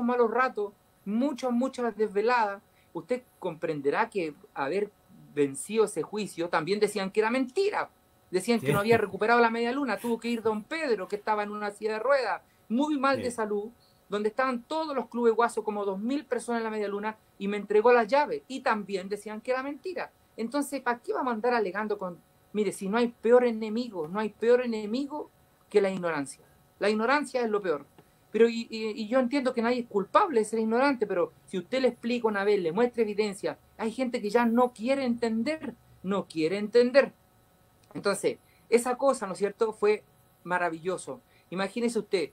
malos ratos, muchas desveladas. Usted comprenderá que haber vencido ese juicio también decían que era mentira. Decían que Sí, no había recuperado la media luna. Tuvo que ir don Pedro, que estaba en una silla de ruedas, muy mal de sí. salud, donde estaban todos los clubes guasos, como 2000 personas en la media luna, y me entregó las llaves. Y también decían que era mentira. Entonces, ¿para qué vamos a andar alegando con... Mire, si no hay peor enemigo, no hay peor enemigo que la ignorancia. La ignorancia es lo peor. Pero y yo entiendo que nadie es culpable de ser ignorante, pero si usted le explica una vez, le muestra evidencia, hay gente que ya no quiere entender, no quiere entender. Entonces, esa cosa, ¿no es cierto?, fue maravilloso. Imagínese usted,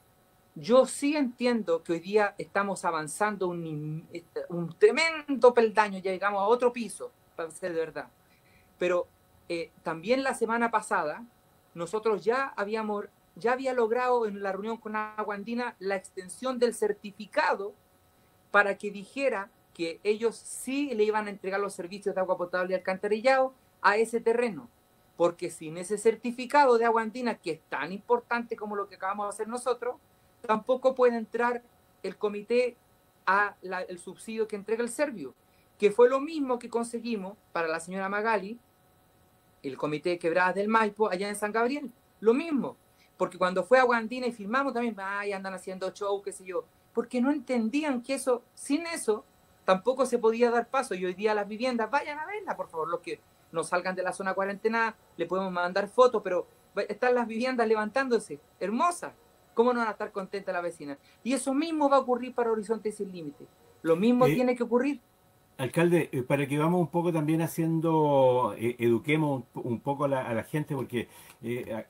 yo sí entiendo que hoy día estamos avanzando un tremendo peldaño, ya llegamos a otro piso, para ser de verdad. Pero también la semana pasada, nosotros ya había logrado en la reunión con Agua Andina la extensión del certificado para que dijera que ellos sí le iban a entregar los servicios de agua potable y alcantarillado a ese terreno. Porque sin ese certificado de agua andina, que es tan importante como lo que acabamos de hacer nosotros, tampoco puede entrar el comité el subsidio que entrega el Servio, que fue lo mismo que conseguimos para la señora Magali, el comité de quebradas del Maipo, allá en San Gabriel. Lo mismo, porque cuando fue a Agua Andina y firmamos también, ay, andan haciendo show, qué sé yo, porque no entendían que sin eso, tampoco se podía dar paso. Y hoy día las viviendas, vayan a verla, por favor, los que no salgan de la zona cuarentena, le podemos mandar fotos, pero están las viviendas levantándose, hermosas. ¿Cómo no van a estar contentas las vecinas? Y eso mismo va a ocurrir para Horizonte Sin Límite. Lo mismo Eh, tiene que ocurrir. Alcalde, para que vamos un poco también haciendo, eduquemos un poco a la gente, porque eh,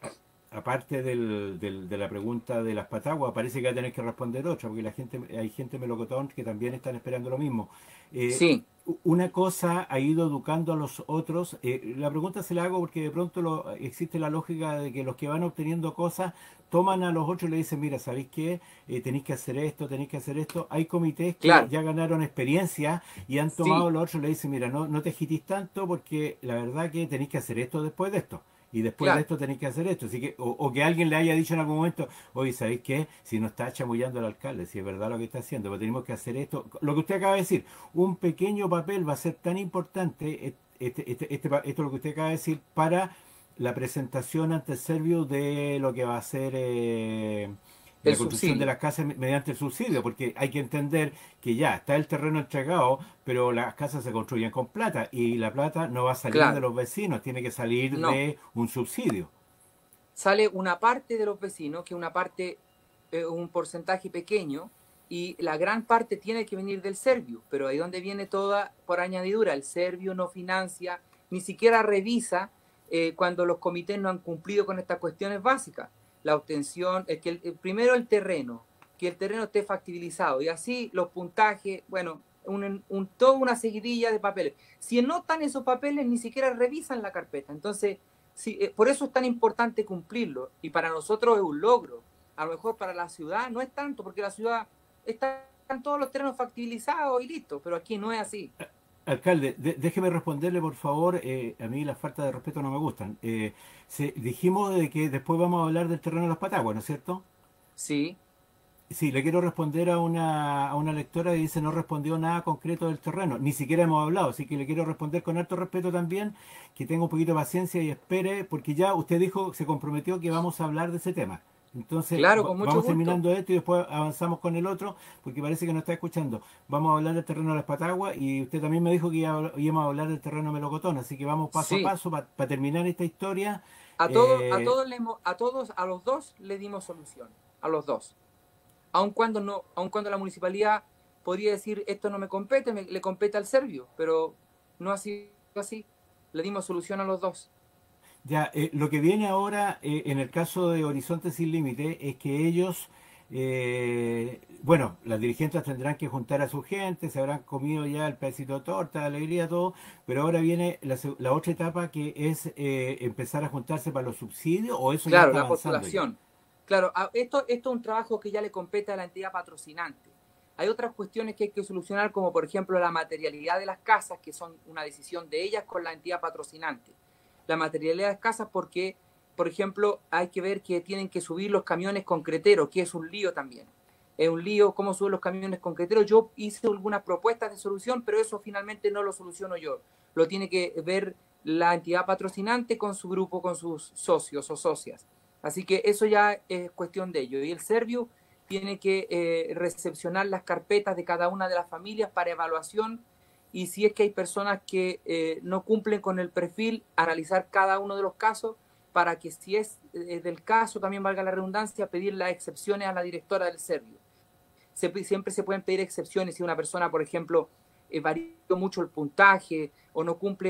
aparte de la pregunta de las pataguas, parece que va a tener que responder otra, porque hay gente melocotón que también están esperando lo mismo. Eh, Sí, una cosa ha ido educando a los otros. La pregunta se la hago porque de pronto existe la lógica de que los que van obteniendo cosas toman a los otros y le dicen, mira, ¿sabéis qué? Tenéis que hacer esto, tenéis que hacer esto. Hay comités que claro, ya ganaron experiencia y han tomado a sí, los otros y le dicen, mira, no te agitís tanto porque la verdad que tenéis que hacer esto después de esto. Y después de claro. esto tenéis que hacer esto. Así que, o que alguien le haya dicho en algún momento, oye, ¿sabéis qué? Si no está chamullando al alcalde, si es verdad lo que está haciendo, pero tenemos que hacer esto. Lo que usted acaba de decir, un pequeño papel va a ser tan importante, esto es lo que usted acaba de decir, para la presentación ante el Servio de lo que va a ser El la construcción de subsidio. las casas mediante el subsidio, porque hay que entender que ya está el terreno entregado, pero las casas se construyen con plata y la plata no va a salir de Claro, los vecinos, tiene que salir no. de un subsidio. Sale una parte de los vecinos, que una parte, un porcentaje pequeño, y la gran parte tiene que venir del Servio, pero ahí donde viene toda por añadidura, el Servio no financia, ni siquiera revisa cuando los comités no han cumplido con estas cuestiones básicas. La obtención, primero el terreno, que el terreno esté factibilizado, y así los puntajes, bueno, toda una seguidilla de papeles. Si no están esos papeles, ni siquiera revisan la carpeta. Entonces, sí, por eso es tan importante cumplirlo y para nosotros es un logro. A lo mejor para la ciudad no es tanto, porque la ciudad están todos los terrenos factibilizados y listo, pero aquí no es así. Alcalde, déjeme responderle por favor, a mí las faltas de respeto no me gustan. Dijimos de que después vamos a hablar del terreno de las Pataguas, ¿no es cierto? Sí, Sí, le quiero responder a una lectora que dice no respondió nada concreto del terreno, ni siquiera hemos hablado, así que le quiero responder con alto respeto también, que tenga un poquito de paciencia y espere, porque ya usted dijo, se comprometió que vamos a hablar de ese tema. Entonces, claro, con mucho vamos gusto. terminando esto y después avanzamos con el otro, porque parece que no está escuchando. Vamos a hablar del terreno de las Pataguas y usted también me dijo que íbamos a hablar del terreno de Melocotón, así que vamos paso a Sí, paso para terminar esta historia. a Eh, todos, a todos, a los dos le dimos solución, a los dos. Aun cuando no, aun cuando la municipalidad podría decir esto no me compete, le compete al Servio, pero no ha sido así. Le dimos solución a los dos. Ya, lo que viene ahora en el caso de Horizonte Sin Límite es que ellos, bueno, las dirigentes tendrán que juntar a su gente, se habrán comido ya el pedacito de torta, la alegría, todo, pero ahora viene la otra etapa que es empezar a juntarse para los subsidios o eso ya Claro, está la avanzando ya. postulación. Claro, esto es un trabajo que ya le compete a la entidad patrocinante. Hay otras cuestiones que hay que solucionar, como por ejemplo la materialidad de las casas, que son una decisión de ellas con la entidad patrocinante. La materialidad de las casas porque, por ejemplo, hay que ver que tienen que subir los camiones concreteros, que es un lío también. Es un lío cómo suben los camiones concreteros. Yo hice algunas propuestas de solución, pero eso finalmente no lo soluciono yo. Lo tiene que ver la entidad patrocinante con su grupo, con sus socios o socias. Así que eso ya es cuestión de ello. Y el Servio tiene que recepcionar las carpetas de cada una de las familias para evaluación y si es que hay personas que no cumplen con el perfil, analizar cada uno de los casos para que si es del caso, también valga la redundancia, pedir las excepciones a la directora del Servio. Siempre se pueden pedir excepciones si una persona, por ejemplo, varió mucho el puntaje o no cumple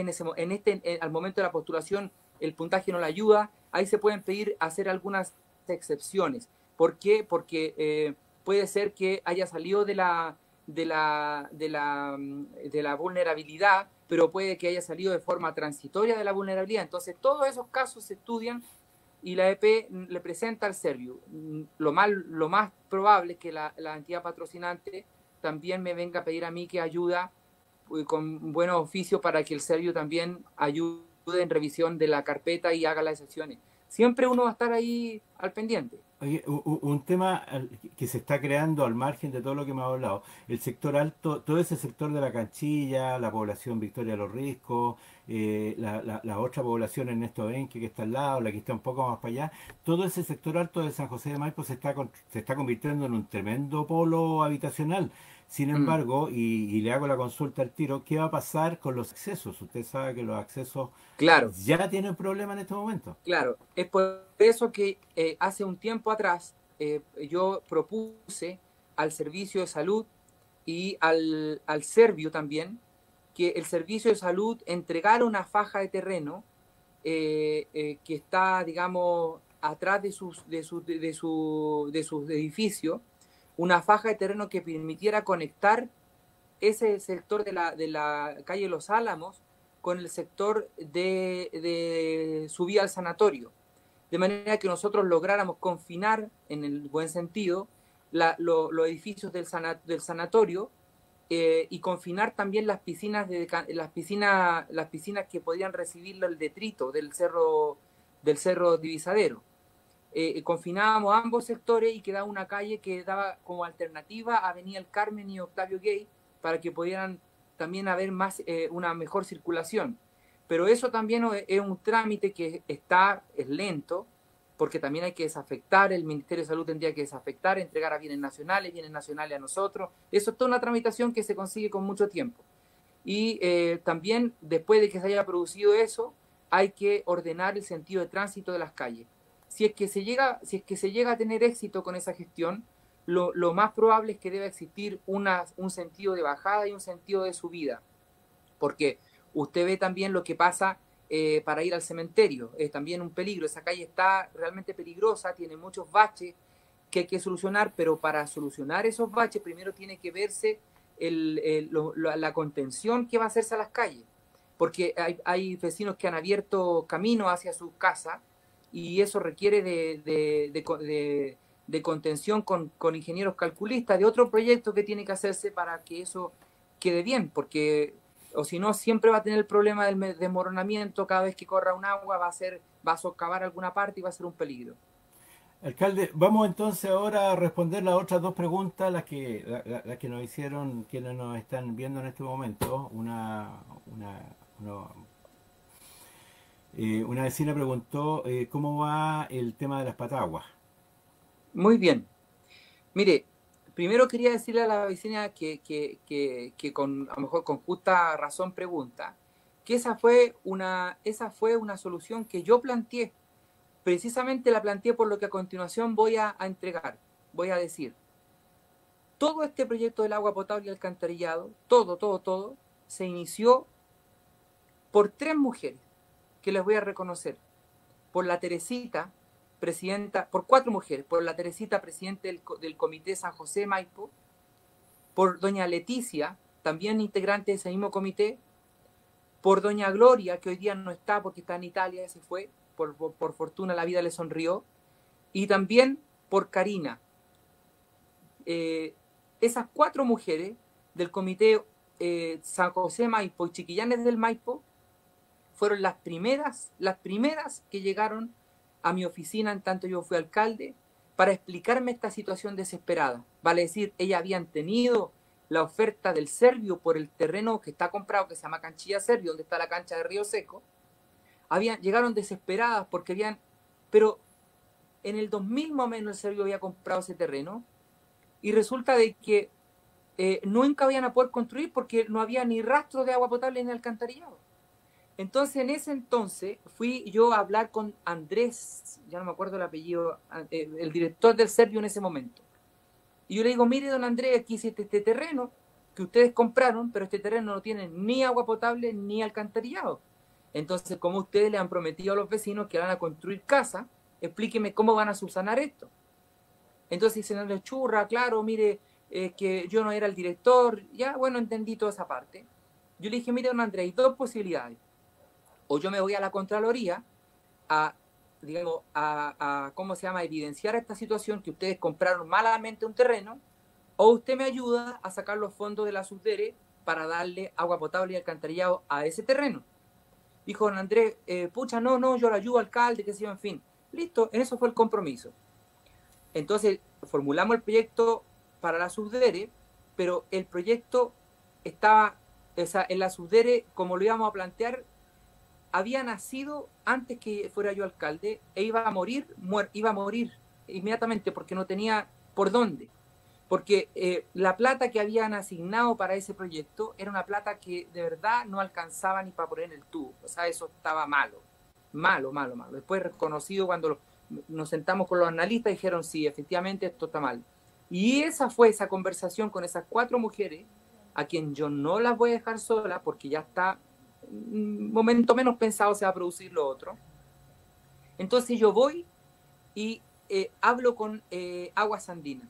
al momento de la postulación, el puntaje no le ayuda, ahí se pueden pedir hacer algunas excepciones. ¿Por qué? Porque puede ser que haya salido de la vulnerabilidad, pero puede que haya salido de forma transitoria de la vulnerabilidad. Entonces, todos esos casos se estudian y la EP le presenta al Servio. Lo más probable es que la entidad patrocinante también me venga a pedir a mí que ayuda con buenos oficios para que el Servio también ayude en revisión de la carpeta y haga las excepciones. Siempre uno va a estar ahí al pendiente. Oye, un tema que se está creando al margen de todo lo que me ha hablado, el sector alto, todo ese sector de la Canchilla, la población Victoria de los Riscos, la otra población Ernesto Benque que está al lado, la que está un poco más para allá, todo ese sector alto de San José de Maipo se está convirtiendo en un tremendo polo habitacional. Sin Mm. embargo, y le hago la consulta al tiro, ¿qué va a pasar con los accesos? Usted sabe que los accesos Claro, ya tienen problemas en este momento. claro. Es por eso que hace un tiempo atrás yo propuse al servicio de salud y al Servio también que el servicio de salud entregara una faja de terreno que está, digamos, atrás de sus edificios una faja de terreno que permitiera conectar ese sector de la calle Los Álamos con el sector de subida al sanatorio, de manera que nosotros lográramos confinar, en el buen sentido, los edificios del sanatorio, y confinar también las piscinas que podían recibir el detrito del cerro Divisadero. Confinábamos ambos sectores y quedaba una calle que daba como alternativa a Avenida El Carmen y Octavio Gay para que pudieran también haber una mejor circulación. Pero eso también es un trámite que es lento, porque también hay que desafectar, el Ministerio de Salud tendría que desafectar, entregar a bienes nacionales a nosotros. Eso es toda una tramitación que se consigue con mucho tiempo. Y también, después de que se haya producido eso, hay que ordenar el sentido de tránsito de las calles. Si es que se llega a tener éxito con esa gestión, lo más probable es que deba existir un sentido de bajada y un sentido de subida. Porque usted ve también lo que pasa para ir al cementerio. Es también un peligro. Esa calle está realmente peligrosa, tiene muchos baches que hay que solucionar, pero para solucionar esos baches primero tiene que verse la contención que va a hacerse a las calles. Porque hay vecinos que han abierto camino hacia sus casas y eso requiere de contención con ingenieros calculistas, de otro proyecto que tiene que hacerse para que eso quede bien, porque o si no siempre va a tener el problema del desmoronamiento. Cada vez que corra un agua va a socavar alguna parte y va a ser un peligro. Alcalde, vamos entonces ahora a responder las otras dos preguntas, las que nos hicieron quienes nos están viendo en este momento. Una vecina preguntó cómo va el tema de las pataguas. Muy bien. Mire, primero quería decirle a la vecina que a lo mejor con justa razón pregunta, que esa fue una solución que yo planteé. Precisamente la planteé por lo que a continuación voy a entregar. Voy a decir, todo este proyecto del agua potable y alcantarillado, todo, se inició por 3 mujeres, que les voy a reconocer. Por la Teresita, presidenta, por 4 mujeres, por la Teresita, presidente del Comité San José Maipo, por doña Leticia, también integrante de ese mismo comité, por doña Gloria, que hoy día no está porque está en Italia, se fue, por fortuna la vida le sonrió, y también por Karina. Esas 4 mujeres del Comité San José Maipo y Chiquillanes del Maipo fueron las primeras que llegaron a mi oficina en tanto yo fui alcalde para explicarme esta situación desesperada. Vale decir, ellas habían tenido la oferta del Servio por el terreno que está comprado, que se llama Canchilla Servio, donde está la cancha de Río Seco. Llegaron desesperadas porque pero en el 2000 más o menos el Servio había comprado ese terreno y resulta de que nunca iban a poder construir porque no había ni rastro de agua potable ni alcantarillado. Entonces, en ese entonces, fui yo a hablar con Andrés, ya no me acuerdo el apellido, el director del Servio en ese momento. Y yo le digo, mire, don Andrés, aquí existe este terreno que ustedes compraron, pero este terreno no tiene ni agua potable ni alcantarillado. Entonces, como ustedes le han prometido a los vecinos que van a construir casa, explíqueme cómo van a subsanar esto. Entonces dice, no le churra, claro, mire, que yo no era el director. Ya, bueno, entendí toda esa parte. Yo le dije, mire, don Andrés, hay 2 posibilidades. O yo me voy a la Contraloría ¿cómo se llama?, evidenciar esta situación que ustedes compraron malamente un terreno, o usted me ayuda a sacar los fondos de la Subdere para darle agua potable y alcantarillado a ese terreno. Dijo don Andrés, no, yo lo ayudo, alcalde, qué sé yo, en fin. Listo, en eso fue el compromiso. Entonces, formulamos el proyecto para la Subdere, pero el proyecto estaba, en la Subdere, como lo íbamos a plantear, había nacido antes que fuera yo alcalde e iba a morir inmediatamente porque no tenía por dónde. Porque la plata que habían asignado para ese proyecto era una plata que de verdad no alcanzaba ni para poner en el tubo. O sea, eso estaba malo. Después reconocido cuando nos sentamos con los analistas, dijeron, sí, efectivamente esto está mal. Y esa fue esa conversación con esas 4 mujeres, a quien yo no las voy a dejar solas porque ya está un momento menos pensado se va a producir lo otro. Entonces yo voy y hablo con Aguas Andinas.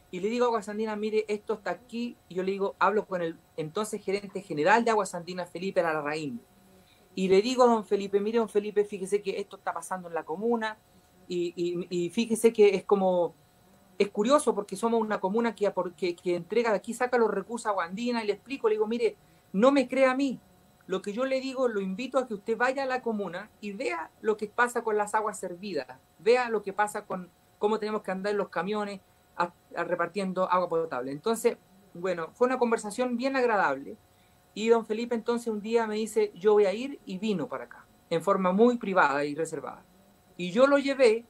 Y le digo a Aguas Andinas, mire, esto está aquí. Y yo le digo, hablo con el entonces gerente general de Aguas Andinas, Felipe Larraín. Y le digo a don Felipe, mire, don Felipe, fíjese que esto está pasando en la comuna. Y fíjese que es curioso porque somos una comuna que entrega de aquí, saca los recursos a Aguas Andinas. Y le explico, le digo, mire, no me crea a mí. Lo que yo le digo, lo invito a que usted vaya a la comuna y vea lo que pasa con las aguas servidas. Vea lo que pasa con cómo tenemos que andar en los camiones repartiendo agua potable. Entonces, bueno, fue una conversación bien agradable. Y don Felipe entonces un día me dice, yo voy a ir, y vino para acá, en forma muy privada y reservada. Y yo lo llevé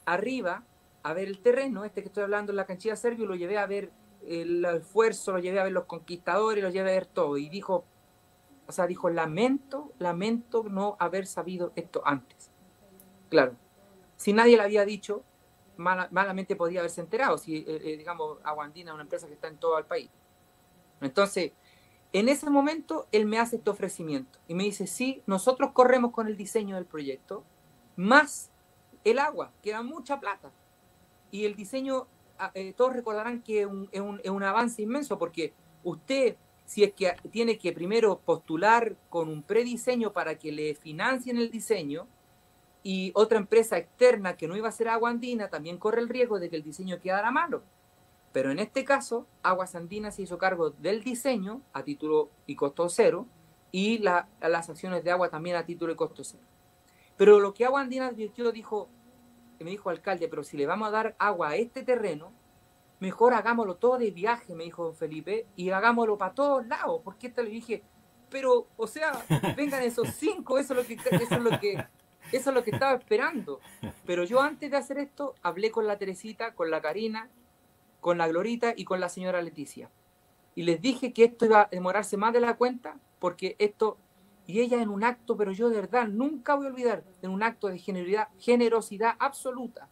arriba a ver el terreno, que estoy hablando en la canchilla Servio, lo llevé a ver el esfuerzo, lo llevé a ver los conquistadores, lo llevé a ver todo. Y dijo, lamento no haber sabido esto antes. Claro, si nadie le había dicho, malamente podía haberse enterado, si digamos, Aguas Andinas es una empresa que está en todo el país. Entonces, en ese momento, él me hace este ofrecimiento y me dice, sí, nosotros corremos con el diseño del proyecto, más el agua, que era mucha plata. Y el diseño, todos recordarán que es un avance inmenso, porque usted, si es que tiene que primero postular con un prediseño para que le financien el diseño, y otra empresa externa que no iba a ser Agua Andina también corre el riesgo de que el diseño quedara malo. Pero en este caso, Aguas Andinas se hizo cargo del diseño a título y costo cero, y las acciones de agua también a título y costo cero. Pero lo que Aguas Andinas advirtió, me dijo el alcalde, pero si le vamos a dar agua a este terreno, mejor hagámoslo todo de viaje, me dijo don Felipe, y hagámoslo para todos lados. Porque le dije, pero, o sea, vengan esos 5, eso es lo que estaba esperando. Pero yo antes de hacer esto, hablé con la Teresita, con la Karina, con la Glorita y con la señora Leticia. Y les dije que esto iba a demorarse más de la cuenta, porque esto, y ella en un acto, pero yo de verdad nunca voy a olvidar, en un acto de generosidad absoluta,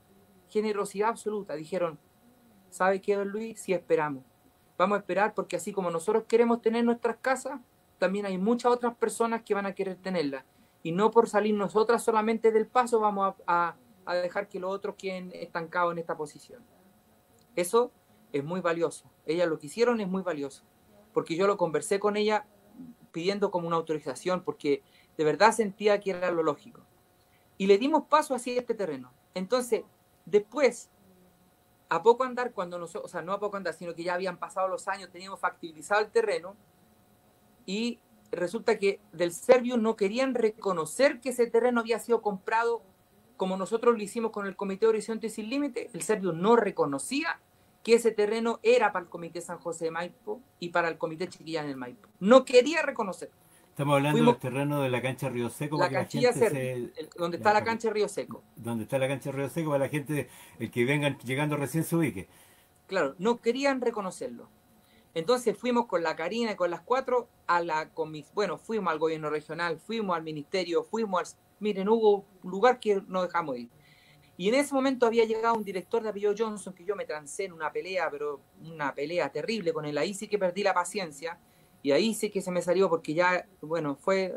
dijeron, ¿sabe qué, don Luis? Sí, esperamos. Vamos a esperar, porque así como nosotros queremos tener nuestras casas, también hay muchas otras personas que van a querer tenerlas. Y no por salir nosotras solamente del paso vamos a dejar que los otros queden estancados en esta posición. Eso es muy valioso. Ellas lo que hicieron es muy valioso, porque yo lo conversé con ella pidiendo como una autorización, porque de verdad sentía que era lo lógico. Y le dimos paso hacia este terreno. Entonces, después, a poco andar, cuando nosotros, o sea, no a poco andar, sino que ya habían pasado los años, teníamos factibilizado el terreno, y resulta que del Servius no querían reconocer que ese terreno había sido comprado como nosotros lo hicimos con el Comité Horizonte Sin Límite. El Servius no reconocía que ese terreno era para el Comité San José de Maipo y para el Comité Chiquillán del Maipo. No quería reconocer. Estamos hablando del terreno de la cancha Río Seco, la para que canchilla la gente donde está la cancha Río Seco. Donde está la cancha Río Seco, para la gente, el que vengan llegando recién se ubique. Claro, no querían reconocerlo. Entonces fuimos con la Karina y con las 4 fuimos al gobierno regional, fuimos al ministerio, miren, hubo un lugar que no dejamos ir. Y en ese momento había llegado un director de apellido Johnson, que yo me trancé en una pelea, pero una pelea terrible con él. Ahí sí que perdí la paciencia, y ahí sí que se me salió, porque ya, bueno, fue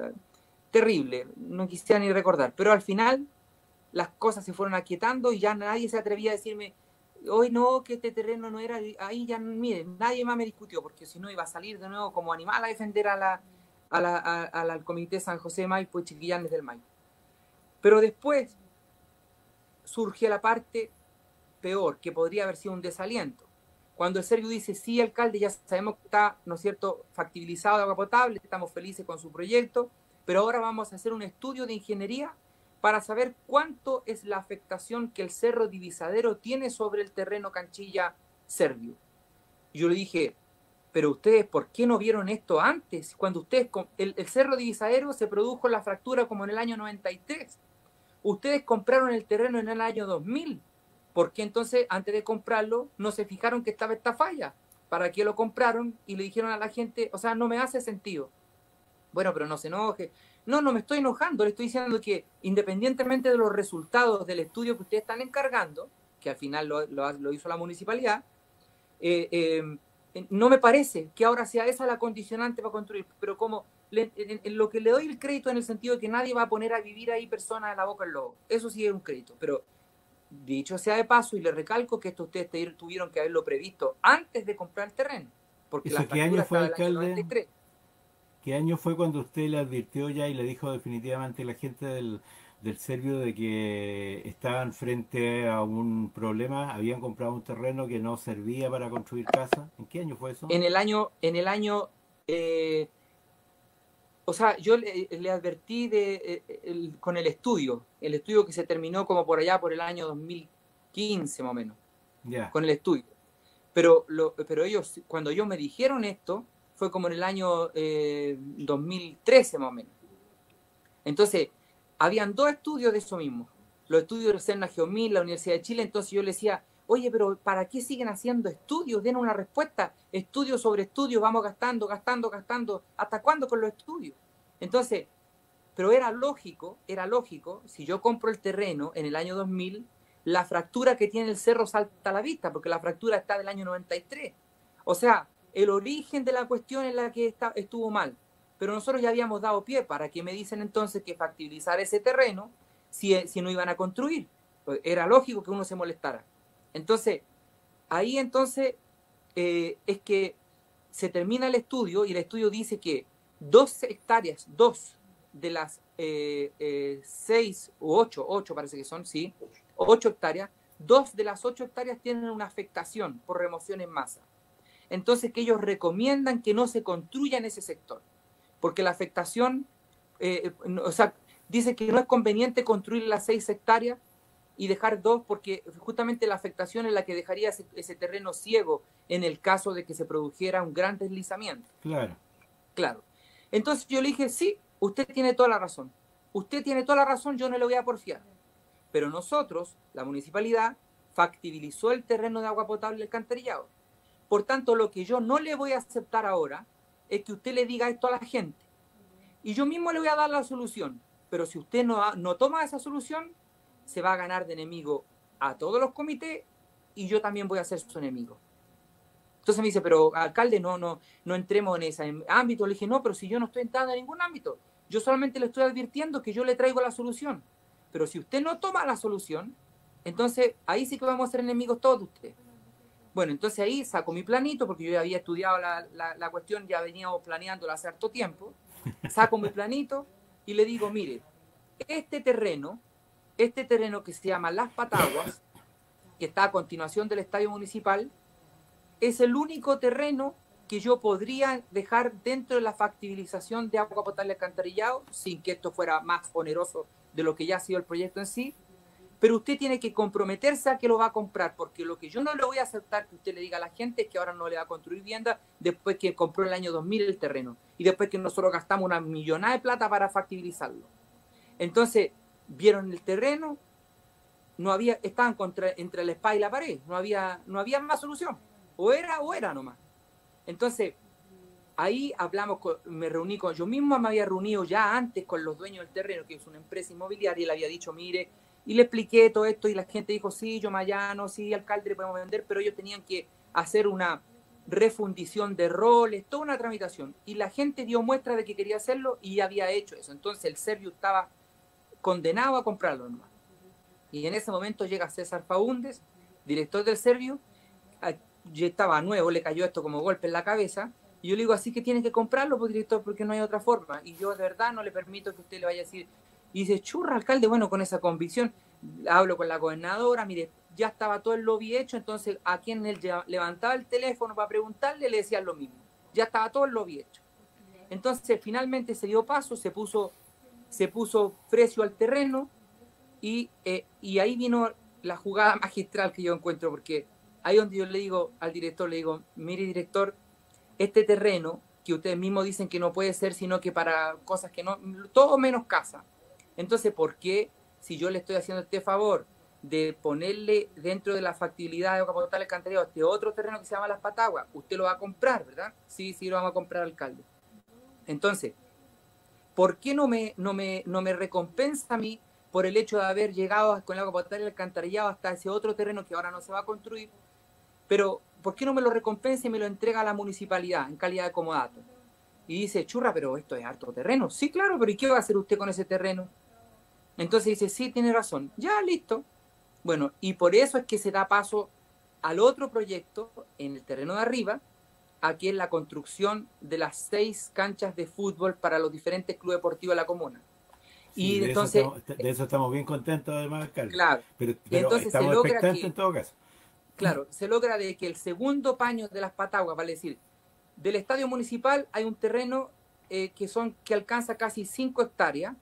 terrible, no quisiera ni recordar. Pero al final las cosas se fueron aquietando y ya nadie se atrevía a decirme, hoy no, que este terreno no era, ahí ya, miren, nadie más me discutió, porque si no iba a salir de nuevo como animal a defender al Comité San José de Maipo y Chiquillanes del Maipo. Pero después surge la parte peor, que podría haber sido un desaliento. Cuando el Servio dice, sí, alcalde, ya sabemos que está, ¿no es cierto?, factibilizado de agua potable, estamos felices con su proyecto, pero ahora vamos a hacer un estudio de ingeniería para saber cuánto es la afectación que el Cerro Divisadero tiene sobre el terreno Canchilla Servio. Y yo le dije, pero ustedes, ¿por qué no vieron esto antes? Cuando ustedes, el Cerro Divisadero se produjo la fractura como en el año 93. Ustedes compraron el terreno en el año 2000. ¿Por qué entonces, antes de comprarlo, no se fijaron que estaba esta falla? ¿Para qué lo compraron? Y le dijeron a la gente, o sea, no me hace sentido. Bueno, pero no se enoje. No me estoy enojando, le estoy diciendo que independientemente de los resultados del estudio que ustedes están encargando, que al final lo hizo la municipalidad, no me parece que ahora sea esa la condicionante para construir, pero como en lo que le doy el crédito en el sentido de que nadie va a poner a vivir ahí personas en la boca del lobo, eso sí es un crédito, pero dicho sea de paso, y le recalco que esto ustedes tuvieron que haberlo previsto antes de comprar el terreno, porque la ¿Eso qué año fractura fue, estaba del año alcalde? 93. ¿Qué año fue cuando usted le advirtió ya y le dijo definitivamente a la gente del Servio de que estaban frente a un problema? Habían comprado un terreno que no servía para construir casa. ¿En qué año fue eso? Eh, o sea, yo le advertí con el estudio que se terminó como por allá por el año 2015 más o menos, Ya. con el estudio. Pero ellos, cuando ellos me dijeron esto, fue como en el año 2013 más o menos. Entonces, habían dos estudios de eso mismo. Los estudios del CERNA Geomil, la Universidad de Chile. Entonces yo le decía, oye, pero ¿para qué siguen haciendo estudios? Den una respuesta. Estudios sobre estudios, vamos gastando. ¿Hasta cuándo con los estudios? Entonces, pero era lógico, si yo compro el terreno en el año 2000, la fractura que tiene el cerro salta a la vista, porque la fractura está del año 93. O sea, el origen de la cuestión es la que estuvo mal. Pero nosotros ya habíamos dado pie para que me dicen entonces que factibilizar ese terreno si no iban a construir. Pues era lógico que uno se molestara. Entonces, ahí entonces es que se termina el estudio y el estudio dice que 2 hectáreas, 2 de las 6 u 8 parece que son, sí, 8 hectáreas, 2 de las 8 hectáreas tienen una afectación por remoción en masa. Entonces que ellos recomiendan que no se construya en ese sector, porque la afectación, o sea, dice que no es conveniente construir las 6 hectáreas y dejar 2, porque justamente la afectación es la que dejaría ese terreno ciego en el caso de que se produjera un gran deslizamiento. Claro. Claro. Entonces yo le dije, sí, usted tiene toda la razón. Usted tiene toda la razón, yo no le voy a porfiar. Pero nosotros, la municipalidad, factibilizó el terreno de agua potable y alcantarillado. Por tanto, lo que yo no le voy a aceptar ahora es que usted le diga esto a la gente. Y yo mismo le voy a dar la solución. Pero si usted no toma esa solución, se va a ganar de enemigo a todos los comités y yo también voy a ser su enemigo. Entonces me dice, pero alcalde, no entremos en ese ámbito. Le dije, no, pero si yo no estoy entrando en ningún ámbito. Yo solamente le estoy advirtiendo que yo le traigo la solución. Pero si usted no toma la solución, entonces ahí sí que vamos a ser enemigos todos de usted. Bueno, entonces ahí saco mi planito, porque yo ya había estudiado la cuestión, ya veníamos planeándola hace harto tiempo. Saco mi planito y le digo, mire, este terreno que se llama Las Pataguas, que está a continuación del estadio municipal, es el único terreno que yo podría dejar dentro de la factibilización de agua potable alcantarillado, sin que esto fuera más oneroso de lo que ya ha sido el proyecto en sí. Pero usted tiene que comprometerse a que lo va a comprar, porque lo que yo no le voy a aceptar que usted le diga a la gente es que ahora no le va a construir vivienda después que compró en el año 2000 el terreno y después que nosotros gastamos una millonada de plata para factibilizarlo. Entonces, vieron el terreno, estaban entre la espada y la pared, no había más solución. O era nomás. Entonces, ahí yo mismo me había reunido ya antes con los dueños del terreno, que es una empresa inmobiliaria, y le había dicho, mire, y le expliqué todo esto, y la gente dijo, sí, yo Mayano, sí, alcalde, le podemos vender, pero ellos tenían que hacer una refundición de roles, toda una tramitación, y la gente dio muestra de que quería hacerlo, y había hecho eso. Entonces el Servio estaba condenado a comprarlo nomás. Y en ese momento llega César Faúndez, director del Servio, yo estaba nuevo, le cayó esto como golpe en la cabeza, y yo le digo, así que tiene que comprarlo, pues, director, porque no hay otra forma, y yo de verdad no le permito que usted le vaya a decir. Y dice, churra, alcalde, bueno, con esa convicción, hablo con la gobernadora, mire, ya estaba todo el lobby hecho, entonces a quien él levantaba el teléfono para preguntarle, le decían lo mismo, ya estaba todo el lobby hecho. Entonces finalmente se dio paso, se puso precio al terreno, y ahí vino la jugada magistral que yo encuentro, porque ahí donde yo le digo al director, le digo, mire director, este terreno que ustedes mismos dicen que no puede ser, sino que para cosas que no, todo menos casa. Entonces, ¿por qué, si yo le estoy haciendo este favor de ponerle dentro de la factibilidad de agua potable alcantarillado este otro terreno que se llama Las Pataguas, usted lo va a comprar, ¿verdad? Sí, lo vamos a comprar, alcalde. Entonces, ¿por qué no me recompensa a mí por el hecho de haber llegado con el agua potable alcantarillado hasta ese otro terreno que ahora no se va a construir? Pero, ¿por qué no me lo recompensa y me lo entrega a la municipalidad en calidad de comodato? Y dice, churra, pero esto es harto terreno. Sí, claro, pero ¿y qué va a hacer usted con ese terreno? Entonces dice, sí, tiene razón. Ya, listo. Bueno, y por eso es que se da paso al otro proyecto en el terreno de arriba, aquí es la construcción de las 6 canchas de fútbol para los diferentes clubes deportivos de la comuna. Sí, Y entonces, de eso estamos bien contentos además, alcalde. claro, y Pero entonces se estamos logra expectantes que, en todo caso. claro, se logra de que el segundo paño de las Pataguas, vale decir, del estadio municipal hay un terreno que alcanza casi 5 hectáreas,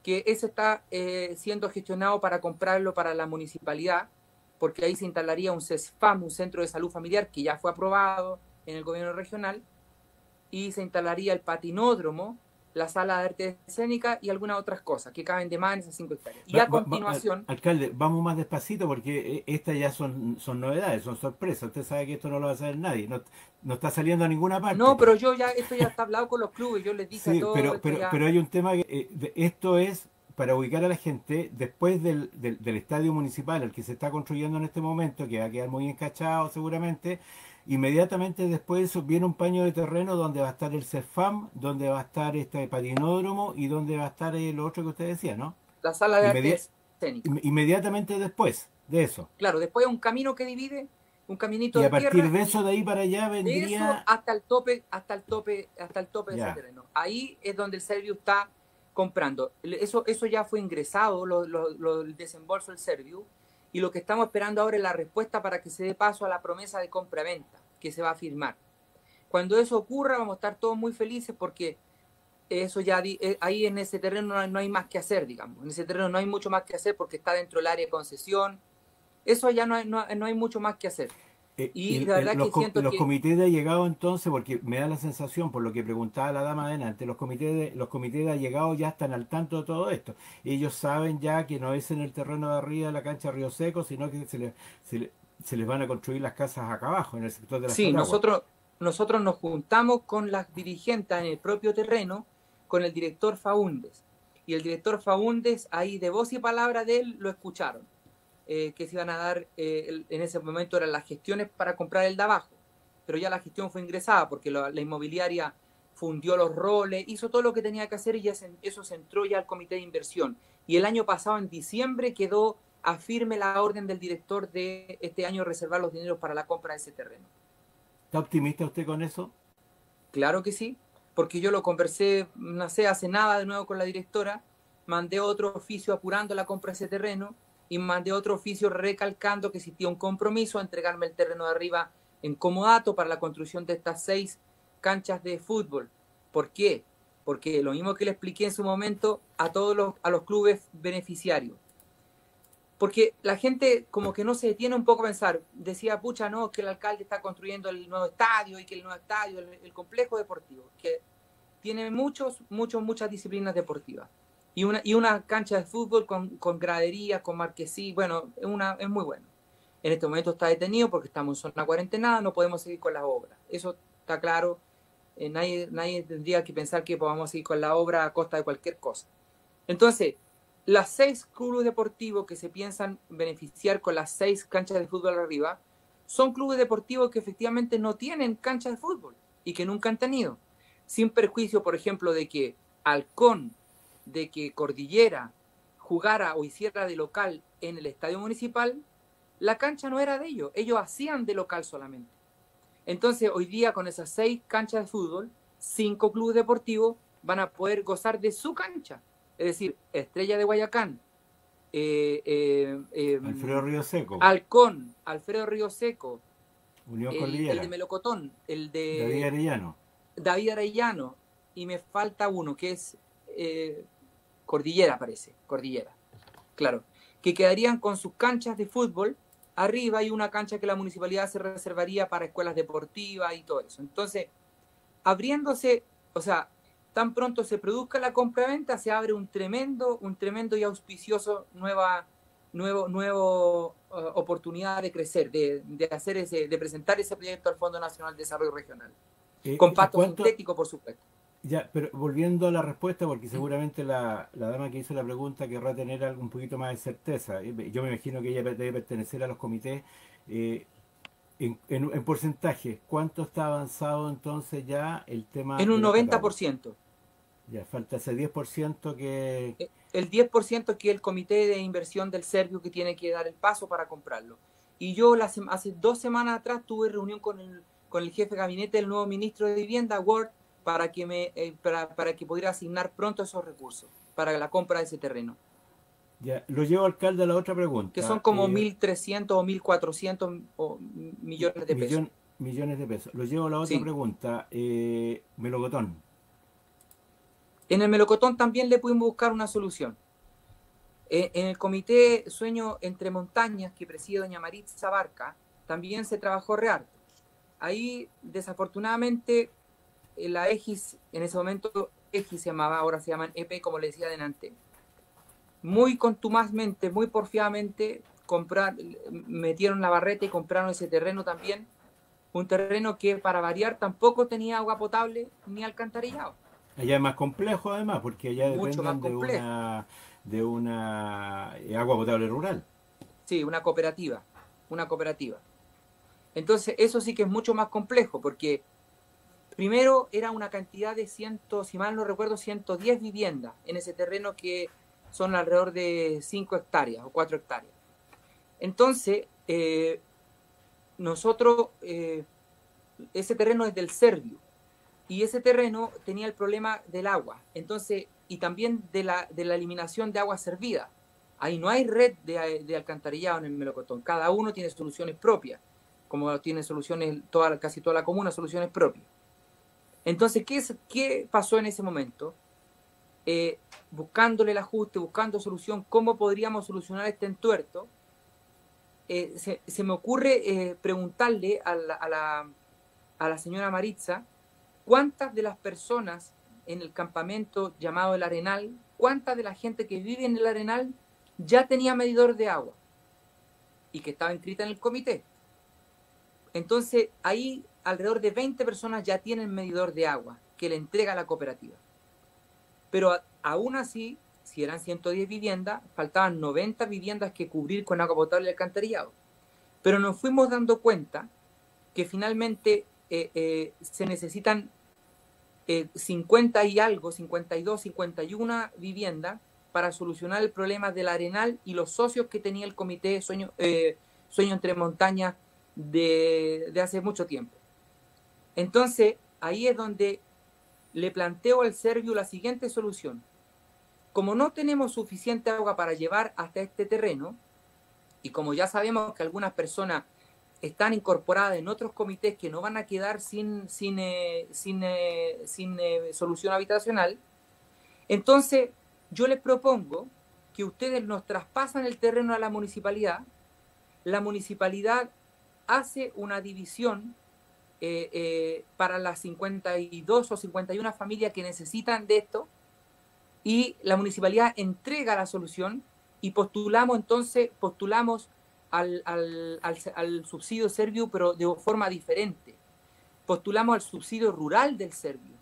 que ese está siendo gestionado para comprarlo para la municipalidad, porque ahí se instalaría un CESFAM, un centro de salud familiar, que ya fue aprobado en el gobierno regional, y se instalaría el patinódromo, la sala de arte escénica y algunas otras cosas que caben de más en esas 5 hectáreas. Y a continuación, Alcalde, vamos más despacito porque estas ya son novedades, son sorpresas. Usted sabe que esto no lo va a saber nadie, no está saliendo a ninguna parte. no, pero esto ya está hablado con los clubes, yo les dije a Sí, todos, esto pero ya, hay un tema que esto es para ubicar a la gente después del estadio municipal, el que se está construyendo en este momento, que va a quedar muy encachado seguramente. Inmediatamente después de eso viene un paño de terreno donde va a estar el CEFAM, donde va a estar este patinódromo y donde va a estar lo otro que usted decía, ¿no? la sala de arte Inmedi- escénica. Inmediatamente después de eso. Claro, después un camino que divide, un caminito Y a de partir tierra, de y eso, de ahí para allá de eso vendría. hasta el tope, hasta el tope de ese Ya. terreno. Ahí es donde el Serviu está comprando. Eso ya fue ingresado, el desembolso del Serviu, y lo que estamos esperando ahora es la respuesta para que se dé paso a la promesa de compra-venta que se va a firmar. Cuando eso ocurra, vamos a estar todos muy felices porque eso ya ahí en ese terreno no hay más que hacer, digamos. En ese terreno no hay mucho más que hacer porque está dentro del área de concesión. Eso ya no hay mucho más que hacer. Y la verdad que siento Los que comités de allegado entonces, porque me da la sensación, por lo que preguntaba la dama adelante, los comités de allegado ya están al tanto de todo esto. Ellos saben ya que no es en el terreno de arriba de la cancha Río Seco, sino que se les van a construir las casas acá abajo, en el sector de las sí, Pataguas. nosotros nos juntamos con las dirigentes en el propio terreno, con el director Faúndes. Y el director Faúndes, ahí de voz y palabra de él, lo escucharon. Que se iban a dar, en ese momento eran las gestiones para comprar el de abajo. Pero ya la gestión fue ingresada porque la inmobiliaria fundió los roles, hizo todo lo que tenía que hacer y eso se entró ya al comité de inversión. Y el año pasado, en diciembre, quedó a firme la orden del director de este año reservar los dineros para la compra de ese terreno. ¿Está optimista usted con eso? Claro que sí, porque yo lo conversé, no sé, hace nada de nuevo con la directora, mandé otro oficio apurando la compra de ese terreno y mandé otro oficio recalcando que existía un compromiso a entregarme el terreno de arriba en comodato para la construcción de estas 6 canchas de fútbol. ¿Por qué? Porque lo mismo que le expliqué en su momento a todos a los clubes beneficiarios. Porque la gente como que no se detiene un poco a pensar, decía, pucha, no, que el alcalde está construyendo el nuevo estadio y que el nuevo estadio, el complejo deportivo, que tiene muchas disciplinas deportivas. Y una cancha de fútbol con graderías, con marquesí, bueno, es muy bueno. En este momento está detenido porque estamos en zona cuarentenada, no podemos seguir con las obras. Eso está claro, nadie tendría que pensar que podamos seguir con la obra a costa de cualquier cosa. Entonces, las 6 clubes deportivos que se piensan beneficiar con las 6 canchas de fútbol arriba son clubes deportivos que efectivamente no tienen canchas de fútbol y que nunca han tenido. Sin perjuicio, por ejemplo, de que Halcón, de que Cordillera jugara o hiciera de local en el estadio municipal, la cancha no era de ellos hacían de local solamente. Entonces, hoy día con esas 6 canchas de fútbol, 5 clubes deportivos van a poder gozar de su cancha. Es decir, Estrella de Guayacán, Alfredo Río Seco, Halcón, Alfredo Río Seco, Unión el de Cordillera, Melocotón, el David de Arellano. David Arellano, y me falta uno que es Cordillera, parece, Cordillera, claro, que quedarían con sus canchas de fútbol. Arriba hay una cancha que la municipalidad se reservaría para escuelas deportivas y todo eso. Entonces, abriéndose, o sea, tan pronto se produzca la compraventa, se abre un tremendo y auspicioso nuevo oportunidad de crecer, de hacer de presentar ese proyecto al Fondo Nacional de Desarrollo Regional. Con ¿Y pasto cuánto? sintético, por supuesto. Ya, pero volviendo a la respuesta, porque seguramente la dama que hizo la pregunta querrá tener algo un poquito más de certeza. Yo me imagino que ella debe pertenecer a los comités. eh, en porcentaje, ¿cuánto está avanzado entonces ya el tema En un de las Pataguas? 90%. Ya falta ese 10% que... El 10% que es el comité de inversión del Servio que tiene que dar el paso para comprarlo. Y yo hace 2 semanas atrás tuve reunión con el jefe de gabinete del nuevo ministro de Vivienda, Ward, para que pudiera asignar pronto esos recursos para la compra de ese terreno. Ya, lo llevo, alcalde, a la otra Que son pregunta. como 1.300 o 1.400 millones de pesos. Millones de pesos. Lo llevo a la otra Sí. pregunta. Melocotón. En el melocotón también le pudimos buscar una solución. En el comité Sueño entre Montañas, que preside doña Maritza Barca, también se trabajó re harto. Ahí, desafortunadamente, la EGIS, en ese momento EGIS se llamaba, ahora se llaman EP, como le decía adelante, muy contumazmente, muy porfiadamente, metieron la barreta y compraron ese terreno también. Un terreno que, para variar, tampoco tenía agua potable ni alcantarillado. Allá es más complejo además, porque allá Mucho más dependen complejo. de una agua potable rural. Sí, una cooperativa. Una cooperativa. Entonces, eso sí que es mucho más complejo, porque primero era una cantidad de si mal no recuerdo, 110 viviendas en ese terreno que son alrededor de 5 hectáreas o 4 hectáreas. Entonces, nosotros, ese terreno es del Servio, y ese terreno tenía el problema del agua, entonces, y también de la eliminación de agua servida. Ahí no hay red de alcantarillado en el melocotón, cada uno tiene soluciones propias, como tiene soluciones, casi toda la comuna, soluciones propias. Entonces, ¿qué pasó en ese momento? Buscándole el ajuste, buscando solución, cómo podríamos solucionar este entuerto, se me ocurre preguntarle a la señora Maritza cuántas de las personas en el campamento llamado El Arenal, cuánta de la gente que vive en El Arenal ya tenía medidor de agua y que estaba inscrita en el comité. Entonces, ahí alrededor de 20 personas ya tienen medidor de agua que le entrega la cooperativa. Pero aún así, si eran 110 viviendas, faltaban 90 viviendas que cubrir con agua potable y alcantarillado. Pero nos fuimos dando cuenta que finalmente se necesitan 50 y algo, 52, 51 viviendas para solucionar el problema del Arenal y los socios que tenía el comité Sueño entre Montañas de hace mucho tiempo. Entonces, ahí es donde le planteo al Servio la siguiente solución. Como no tenemos suficiente agua para llevar hasta este terreno, y como ya sabemos que algunas personas están incorporadas en otros comités que no van a quedar sin solución habitacional, entonces yo les propongo que ustedes nos traspasan el terreno a la municipalidad hace una división para las 52 o 51 familias que necesitan de esto, y la municipalidad entrega la solución y postulamos al subsidio Servio, pero de forma diferente. Postulamos al subsidio rural del Servio.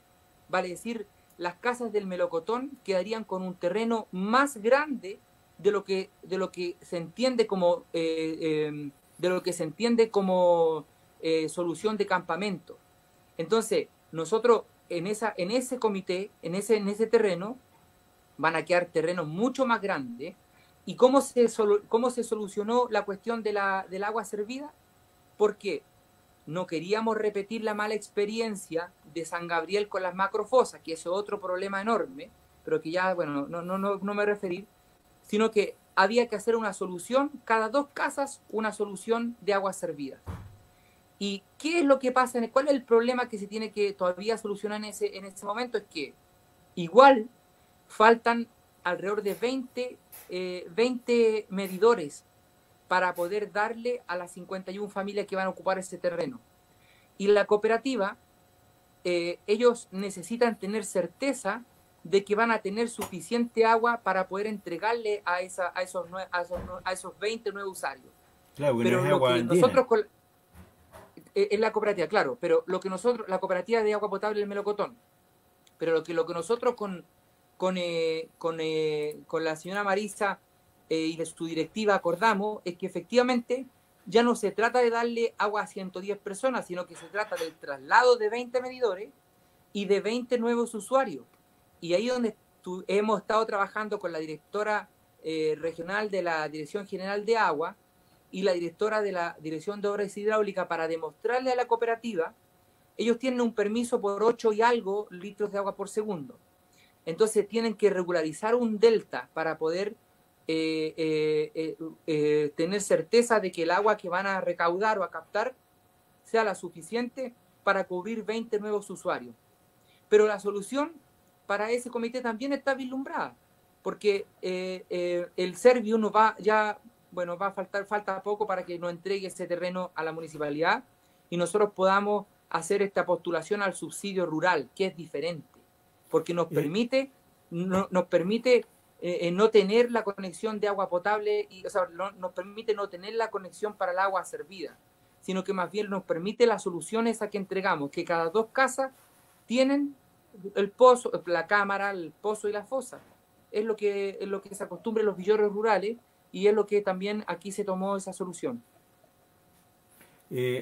Vale decir, las casas del melocotón quedarían con un terreno más grande de lo que se entiende como solución de campamento. Entonces, nosotros en ese comité, en ese terreno, van a quedar terrenos mucho más grandes. ¿Y cómo se solucionó la cuestión del agua servida? Porque no queríamos repetir la mala experiencia de San Gabriel con las macrofosas, que es otro problema enorme, pero que ya, bueno, no me referí, sino que había que hacer una solución, cada 2 casas, una solución de agua servida. ¿Y qué es lo que pasa? ¿Cuál es el problema que se tiene que todavía solucionar en ese momento? Es que igual faltan alrededor de 20 medidores para poder darle a las 51 familias que van a ocupar ese terreno. Y la cooperativa, ellos necesitan tener certeza de que van a tener suficiente agua para poder entregarle a esos 20 nuevos usuarios. Claro, porque pero no es lo agua que andina. nosotros es la cooperativa, claro, pero lo que nosotros, la cooperativa de agua potable del melocotón, pero lo que nosotros con la señora Marisa y de su directiva acordamos es que efectivamente ya no se trata de darle agua a 110 personas, sino que se trata del traslado de 20 medidores y de 20 nuevos usuarios. y ahí donde hemos estado trabajando con la directora regional de la Dirección General de Agua y la directora de la Dirección de Obras Hidráulicas para demostrarle a la cooperativa, ellos tienen un permiso por 8 y algo litros de agua por segundo. Entonces tienen que regularizar un delta para poder tener certeza de que el agua que van a recaudar o a captar sea la suficiente para cubrir 20 nuevos usuarios. Pero la solución para ese comité también está vislumbrada, porque el Servio nos va ya, bueno, va a falta poco para que nos entregue ese terreno a la municipalidad y nosotros podamos hacer esta postulación al subsidio rural, que es diferente, porque nos permite no tener la conexión de agua potable, o sea, nos permite no tener la conexión para el agua servida, sino que más bien nos permite la solución esa que entregamos, que cada 2 casas tienen el pozo, la cámara, el pozo y la fosa. Es lo que se acostumbra en los villorrios rurales y es lo que también aquí se tomó esa solución.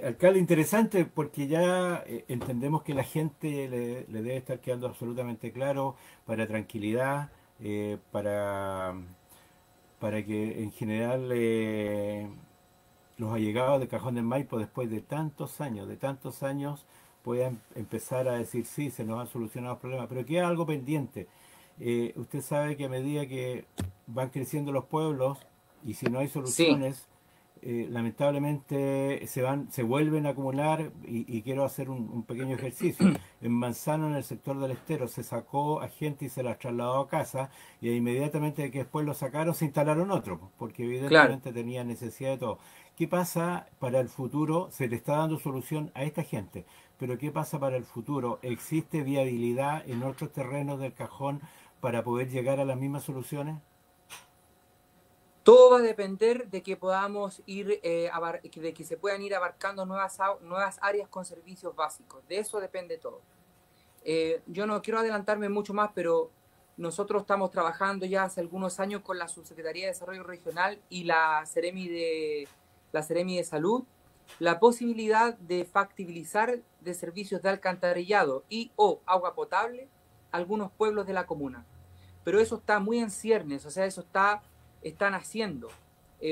Alcalde, interesante porque ya entendemos que la gente le debe estar quedando absolutamente claro para tranquilidad, para que en general los allegados de Cajón del Maipo después de tantos años puedan empezar a decir sí, se nos han solucionado los problemas, pero queda algo pendiente. Usted sabe que a medida que van creciendo los pueblos y si no hay Sí, soluciones, lamentablemente se vuelven a acumular y quiero hacer un pequeño ejercicio. En Manzano, en el sector del Estero, se sacó a gente y se las trasladó a casa y inmediatamente que después lo sacaron se instalaron otros, porque claro. evidentemente tenían necesidad de todo. ¿Qué pasa para el futuro? Se le está dando solución a esta gente, pero ¿qué pasa para el futuro? ¿Existe viabilidad en otros terrenos del Cajón para poder llegar a las mismas soluciones? Todo va a depender de que podamos ir, de que se puedan ir abarcando nuevas áreas con servicios básicos. De eso depende todo. Yo no quiero adelantarme mucho más, pero nosotros estamos trabajando ya hace algunos años con la Subsecretaría de Desarrollo Regional y la Seremi de Salud la posibilidad de factibilizar de servicios de alcantarillado y o agua potable a algunos pueblos de la comuna. Pero eso está muy en ciernes, o sea, están haciendo.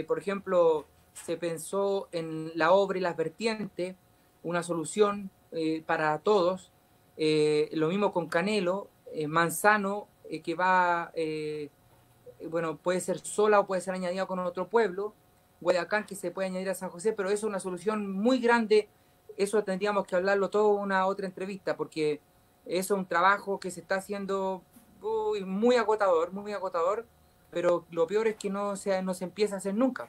Por ejemplo, se pensó en la obra y las vertientes, una solución para todos. Lo mismo con Canelo, Manzano, que va, bueno, puede ser sola o puede ser añadida con otro pueblo. Guayacán, que se puede añadir a San José, pero eso es una solución muy grande. Eso tendríamos que hablarlo todo en una otra entrevista, porque eso es un trabajo que se está haciendo muy agotador, pero lo peor es que no se empieza a hacer nunca.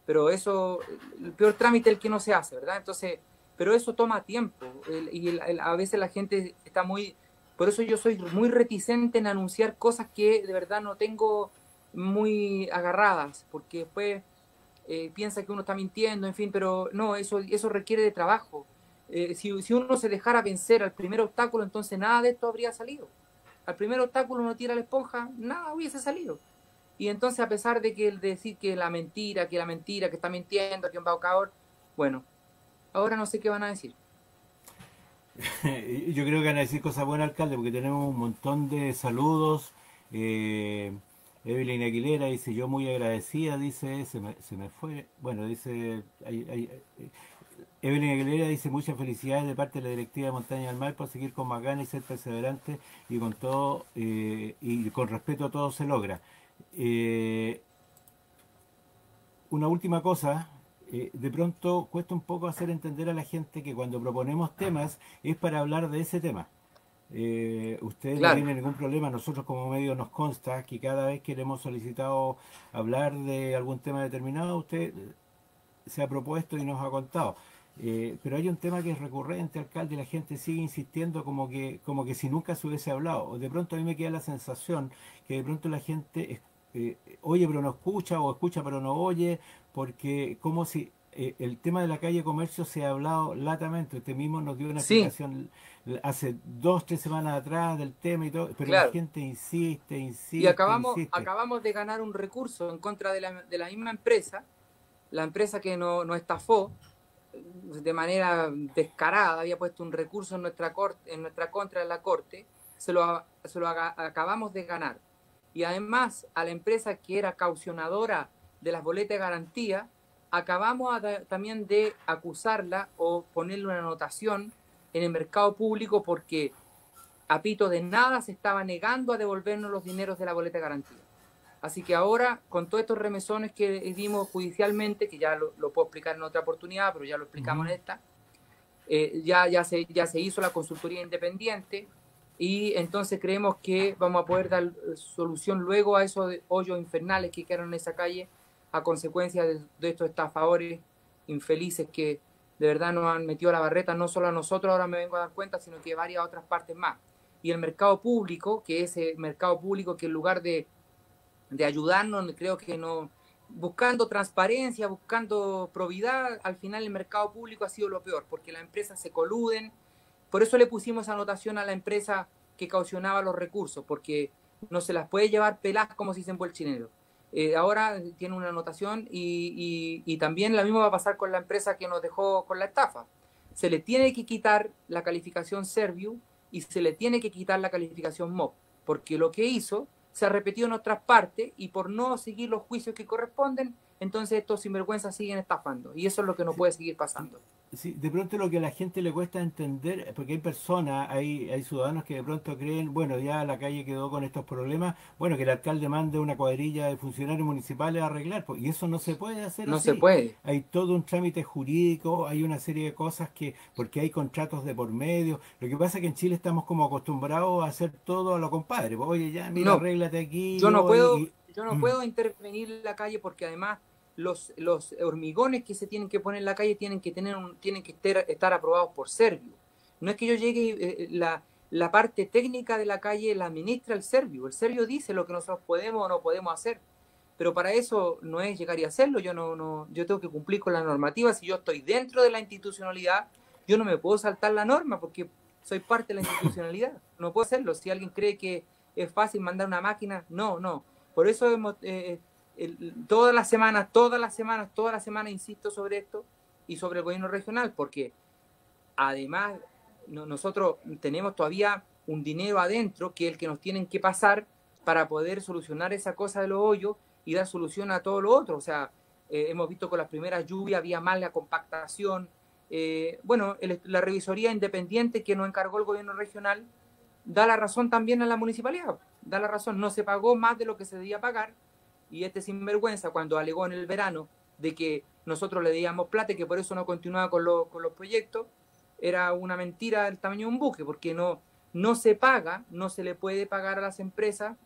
Pero eso, el peor trámite es el que no se hace, ¿verdad? Entonces, pero eso toma tiempo a veces la gente está muy... Por eso yo soy muy reticente en anunciar cosas que de verdad no tengo muy agarradas, porque después piensa que uno está mintiendo, en fin, pero no, eso requiere de trabajo. Si uno se dejara vencer al primer obstáculo, entonces nada de esto habría salido. Al primer obstáculo uno tira la esponja, nada hubiese salido. Y entonces a pesar de que el decir que que está mintiendo, que es un embaucador, bueno, ahora no sé qué van a decir. Yo creo que van a decir cosas buenas, alcalde, porque tenemos un montón de saludos. Eh, Evelyn Aguilera dice, yo muy agradecida, dice, se me fue. Bueno, dice, Evelyn Aguilera dice, muchas felicidades de parte de la directiva de Montaña del Mar por seguir con más ganas y ser perseverante y con todo, y con respeto a todo se logra. Eh, una última cosa, de pronto cuesta un poco hacer entender a la gente que cuando proponemos temas es para hablar de ese tema. Usted no Claro, tiene ningún problema, nosotros como medio nos consta que cada vez que le hemos solicitado hablar de algún tema determinado, usted se ha propuesto y nos ha contado. Pero hay un tema que es recurrente, alcalde, y la gente sigue insistiendo como que si nunca se hubiese hablado. O de pronto a mí me queda la sensación que de pronto la gente oye pero no escucha o escucha pero no oye, porque como si el tema de la calle comercio se ha hablado latamente. Usted mismo nos dio una sí, explicación hace 2, 3 semanas atrás del tema y todo, pero la claro. gente insiste, Y insiste, insiste. acabamos de ganar un recurso en contra de la misma empresa, la empresa que nos estafó de manera descarada, había puesto un recurso en nuestra contra en la corte, acabamos de ganar. Y además a la empresa que era caucionadora de las boletas de garantía, acabamos también de acusarla o ponerle una anotación en el mercado público porque a pito de nada se estaba negando a devolvernos los dineros de la boleta de garantía. Así que ahora, con todos estos remesones que dimos judicialmente, que ya lo puedo explicar en otra oportunidad, pero ya lo explicamos en esta, ya se hizo la consultoría independiente y entonces creemos que vamos a poder dar solución luego a esos hoyos infernales que quedaron en esa calle a consecuencia de estos estafadores infelices que de verdad nos han metido a la barreta, no solo a nosotros, ahora me vengo a dar cuenta, sino que varias otras partes más. Y el mercado público, que es el mercado público que en lugar de ayudarnos, creo que no, buscando transparencia, buscando probidad, al final el mercado público ha sido lo peor, porque las empresas se coluden. Por eso le pusimos anotación a la empresa que caucionaba los recursos, porque no se las puede llevar peladas como si se envuelve el chinero. Ahora tiene una anotación y también la misma va a pasar con la empresa que nos dejó con la estafa. Se le tiene que quitar la calificación Serviu y se le tiene que quitar la calificación MOB, porque lo que hizo se ha repetido en otras partes y por no seguir los juicios que corresponden, entonces estos sinvergüenzas siguen estafando y eso es lo que no puede seguir pasando. Sí, de pronto lo que a la gente le cuesta entender, porque hay personas, hay ciudadanos que de pronto creen, bueno, ya la calle quedó con estos problemas, bueno, que el alcalde mande una cuadrilla de funcionarios municipales a arreglar, y eso no se puede hacer No se así. puede. Hay todo un trámite jurídico, hay una serie de cosas que, porque hay contratos de por medio. Lo que pasa es que en Chile estamos como acostumbrados a hacer todo a lo compadre. Pues, oye, ya, mira, No, arréglate aquí, yo no yo, puedo, y yo no puedo intervenir en la calle porque además los hormigones que se tienen que poner en la calle tienen que tienen que estar aprobados por Servio. No es que yo llegue y la parte técnica de la calle la administra el Servio dice lo que nosotros podemos o no podemos hacer. Pero para eso no es llegar y hacerlo, yo tengo que cumplir con la normativa, si yo estoy dentro de la institucionalidad, yo no me puedo saltar la norma porque soy parte de la institucionalidad, no puedo hacerlo. Si alguien cree que es fácil mandar una máquina, no. Por eso todas las semanas insisto sobre esto y sobre el gobierno regional, porque además nosotros tenemos todavía un dinero adentro que es el que nos tienen que pasar para poder solucionar esa cosa de los hoyos y dar solución a todo lo otro. O sea, hemos visto con las primeras lluvias había mala compactación. Bueno, la revisoría independiente que nos encargó el gobierno regional da la razón también a la municipalidad. Da la razón, no se pagó más de lo que se debía pagar y este sinvergüenza cuando alegó en el verano de que nosotros le debíamos plata y que por eso no continuaba con los proyectos, era una mentira del tamaño de un buque, porque no se paga, no se le puede pagar a las empresas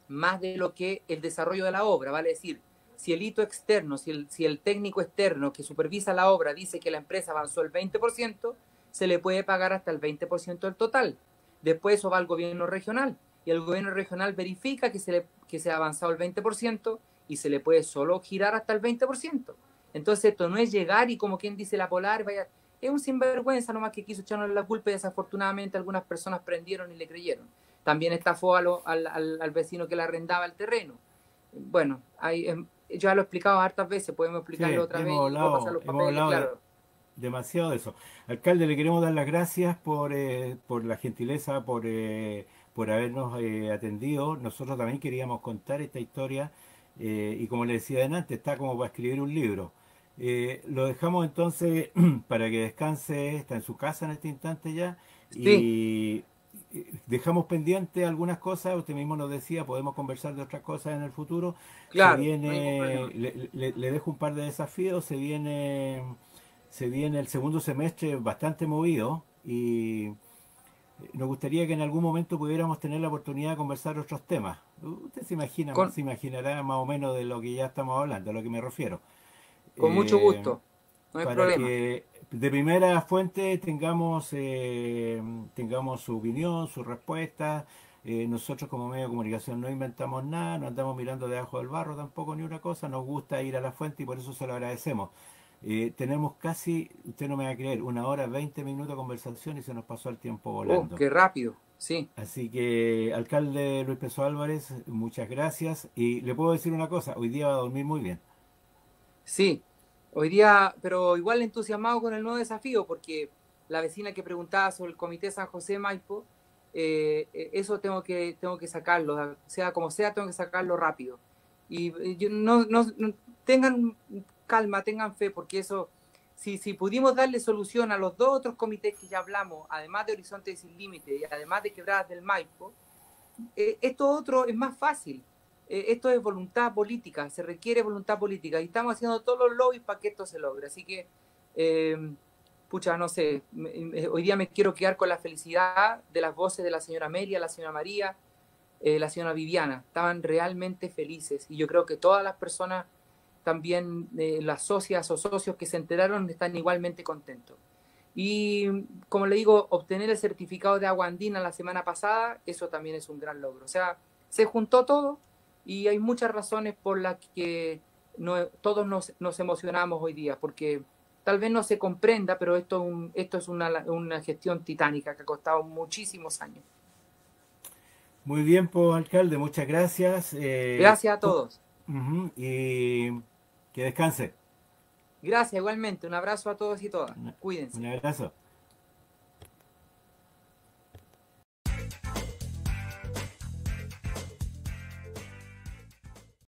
más de lo que el desarrollo de la obra, vale decir, si el hito externo, si el técnico externo que supervisa la obra dice que la empresa avanzó el 20%, se le puede pagar hasta el 20% del total. Después eso va al gobierno regional y el gobierno regional verifica que se ha avanzado el 20% y se le puede solo girar hasta el 20%. Entonces esto no es llegar y como quien dice la Polar, vaya, es un sinvergüenza nomás que quiso echarnos la culpa y desafortunadamente algunas personas prendieron y le creyeron. También estafó al vecino que le arrendaba el terreno. Bueno, ya lo he explicado hartas veces, podemos sí, explicarlo otra vez y puedo pasar los hemos papeles, hablado claro. demasiado de eso. Alcalde, le queremos dar las gracias por la gentileza, por habernos atendido. Nosotros también queríamos contar esta historia y como le decía antes, está como para escribir un libro. Lo dejamos entonces para que descanse, está en su casa en este instante ya Sí, y dejamos pendiente algunas cosas, usted mismo nos decía, podemos conversar de otras cosas en el futuro. Se claro, no hay ningún viene, problema. le dejo un par de desafíos, se viene el segundo semestre bastante movido y nos gustaría que en algún momento pudiéramos tener la oportunidad de conversar otros temas. Usted Con, se imaginará más o menos de lo que ya estamos hablando, a lo que me refiero. con mucho Eh, gusto, no hay para problema. que de primera fuente tengamos su opinión, su respuesta. Nosotros como medio de comunicación no inventamos nada, no andamos mirando debajo del barro tampoco ni una cosa, nos gusta ir a la fuente y por eso se lo agradecemos. Tenemos casi, usted no me va a creer, 1 hora 20 minutos de conversación y se nos pasó el tiempo Oh, volando. qué rápido, sí, Así que, alcalde Luis Peso Álvarez, muchas gracias. Y le puedo decir una cosa, hoy día va a dormir muy bien. sí. Hoy día, pero igual entusiasmado con el nuevo desafío, porque la vecina que preguntaba sobre el Comité San José Maipo, eso tengo que sacarlo, sea como sea, tengo que sacarlo rápido. Y tengan calma, tengan fe, porque eso, si pudimos darle solución a los dos otros comités que ya hablamos, además de Horizonte Sin Límite y además de Quebradas del Maipo, esto otro es más fácil. Esto es voluntad política, se requiere voluntad política y estamos haciendo todos los lobbies para que esto se logre. Así que, pucha, no sé, hoy día me quiero quedar con la felicidad de las voces de la señora Amelia, la señora María, la señora Viviana. Estaban realmente felices y yo creo que todas las personas, también las socias o socios que se enteraron, están igualmente contentos. Y como le digo, obtener el certificado de agua andina la semana pasada, eso también es un gran logro. O sea, se juntó todo y hay muchas razones por las que todos nos emocionamos hoy día, porque tal vez no se comprenda, pero esto es una gestión titánica que ha costado muchísimos años. Muy bien, pues, alcalde, muchas gracias. Gracias a todos. Y que descanse. Gracias igualmente. Un abrazo a todos y todas. Un Cuídense. abrazo.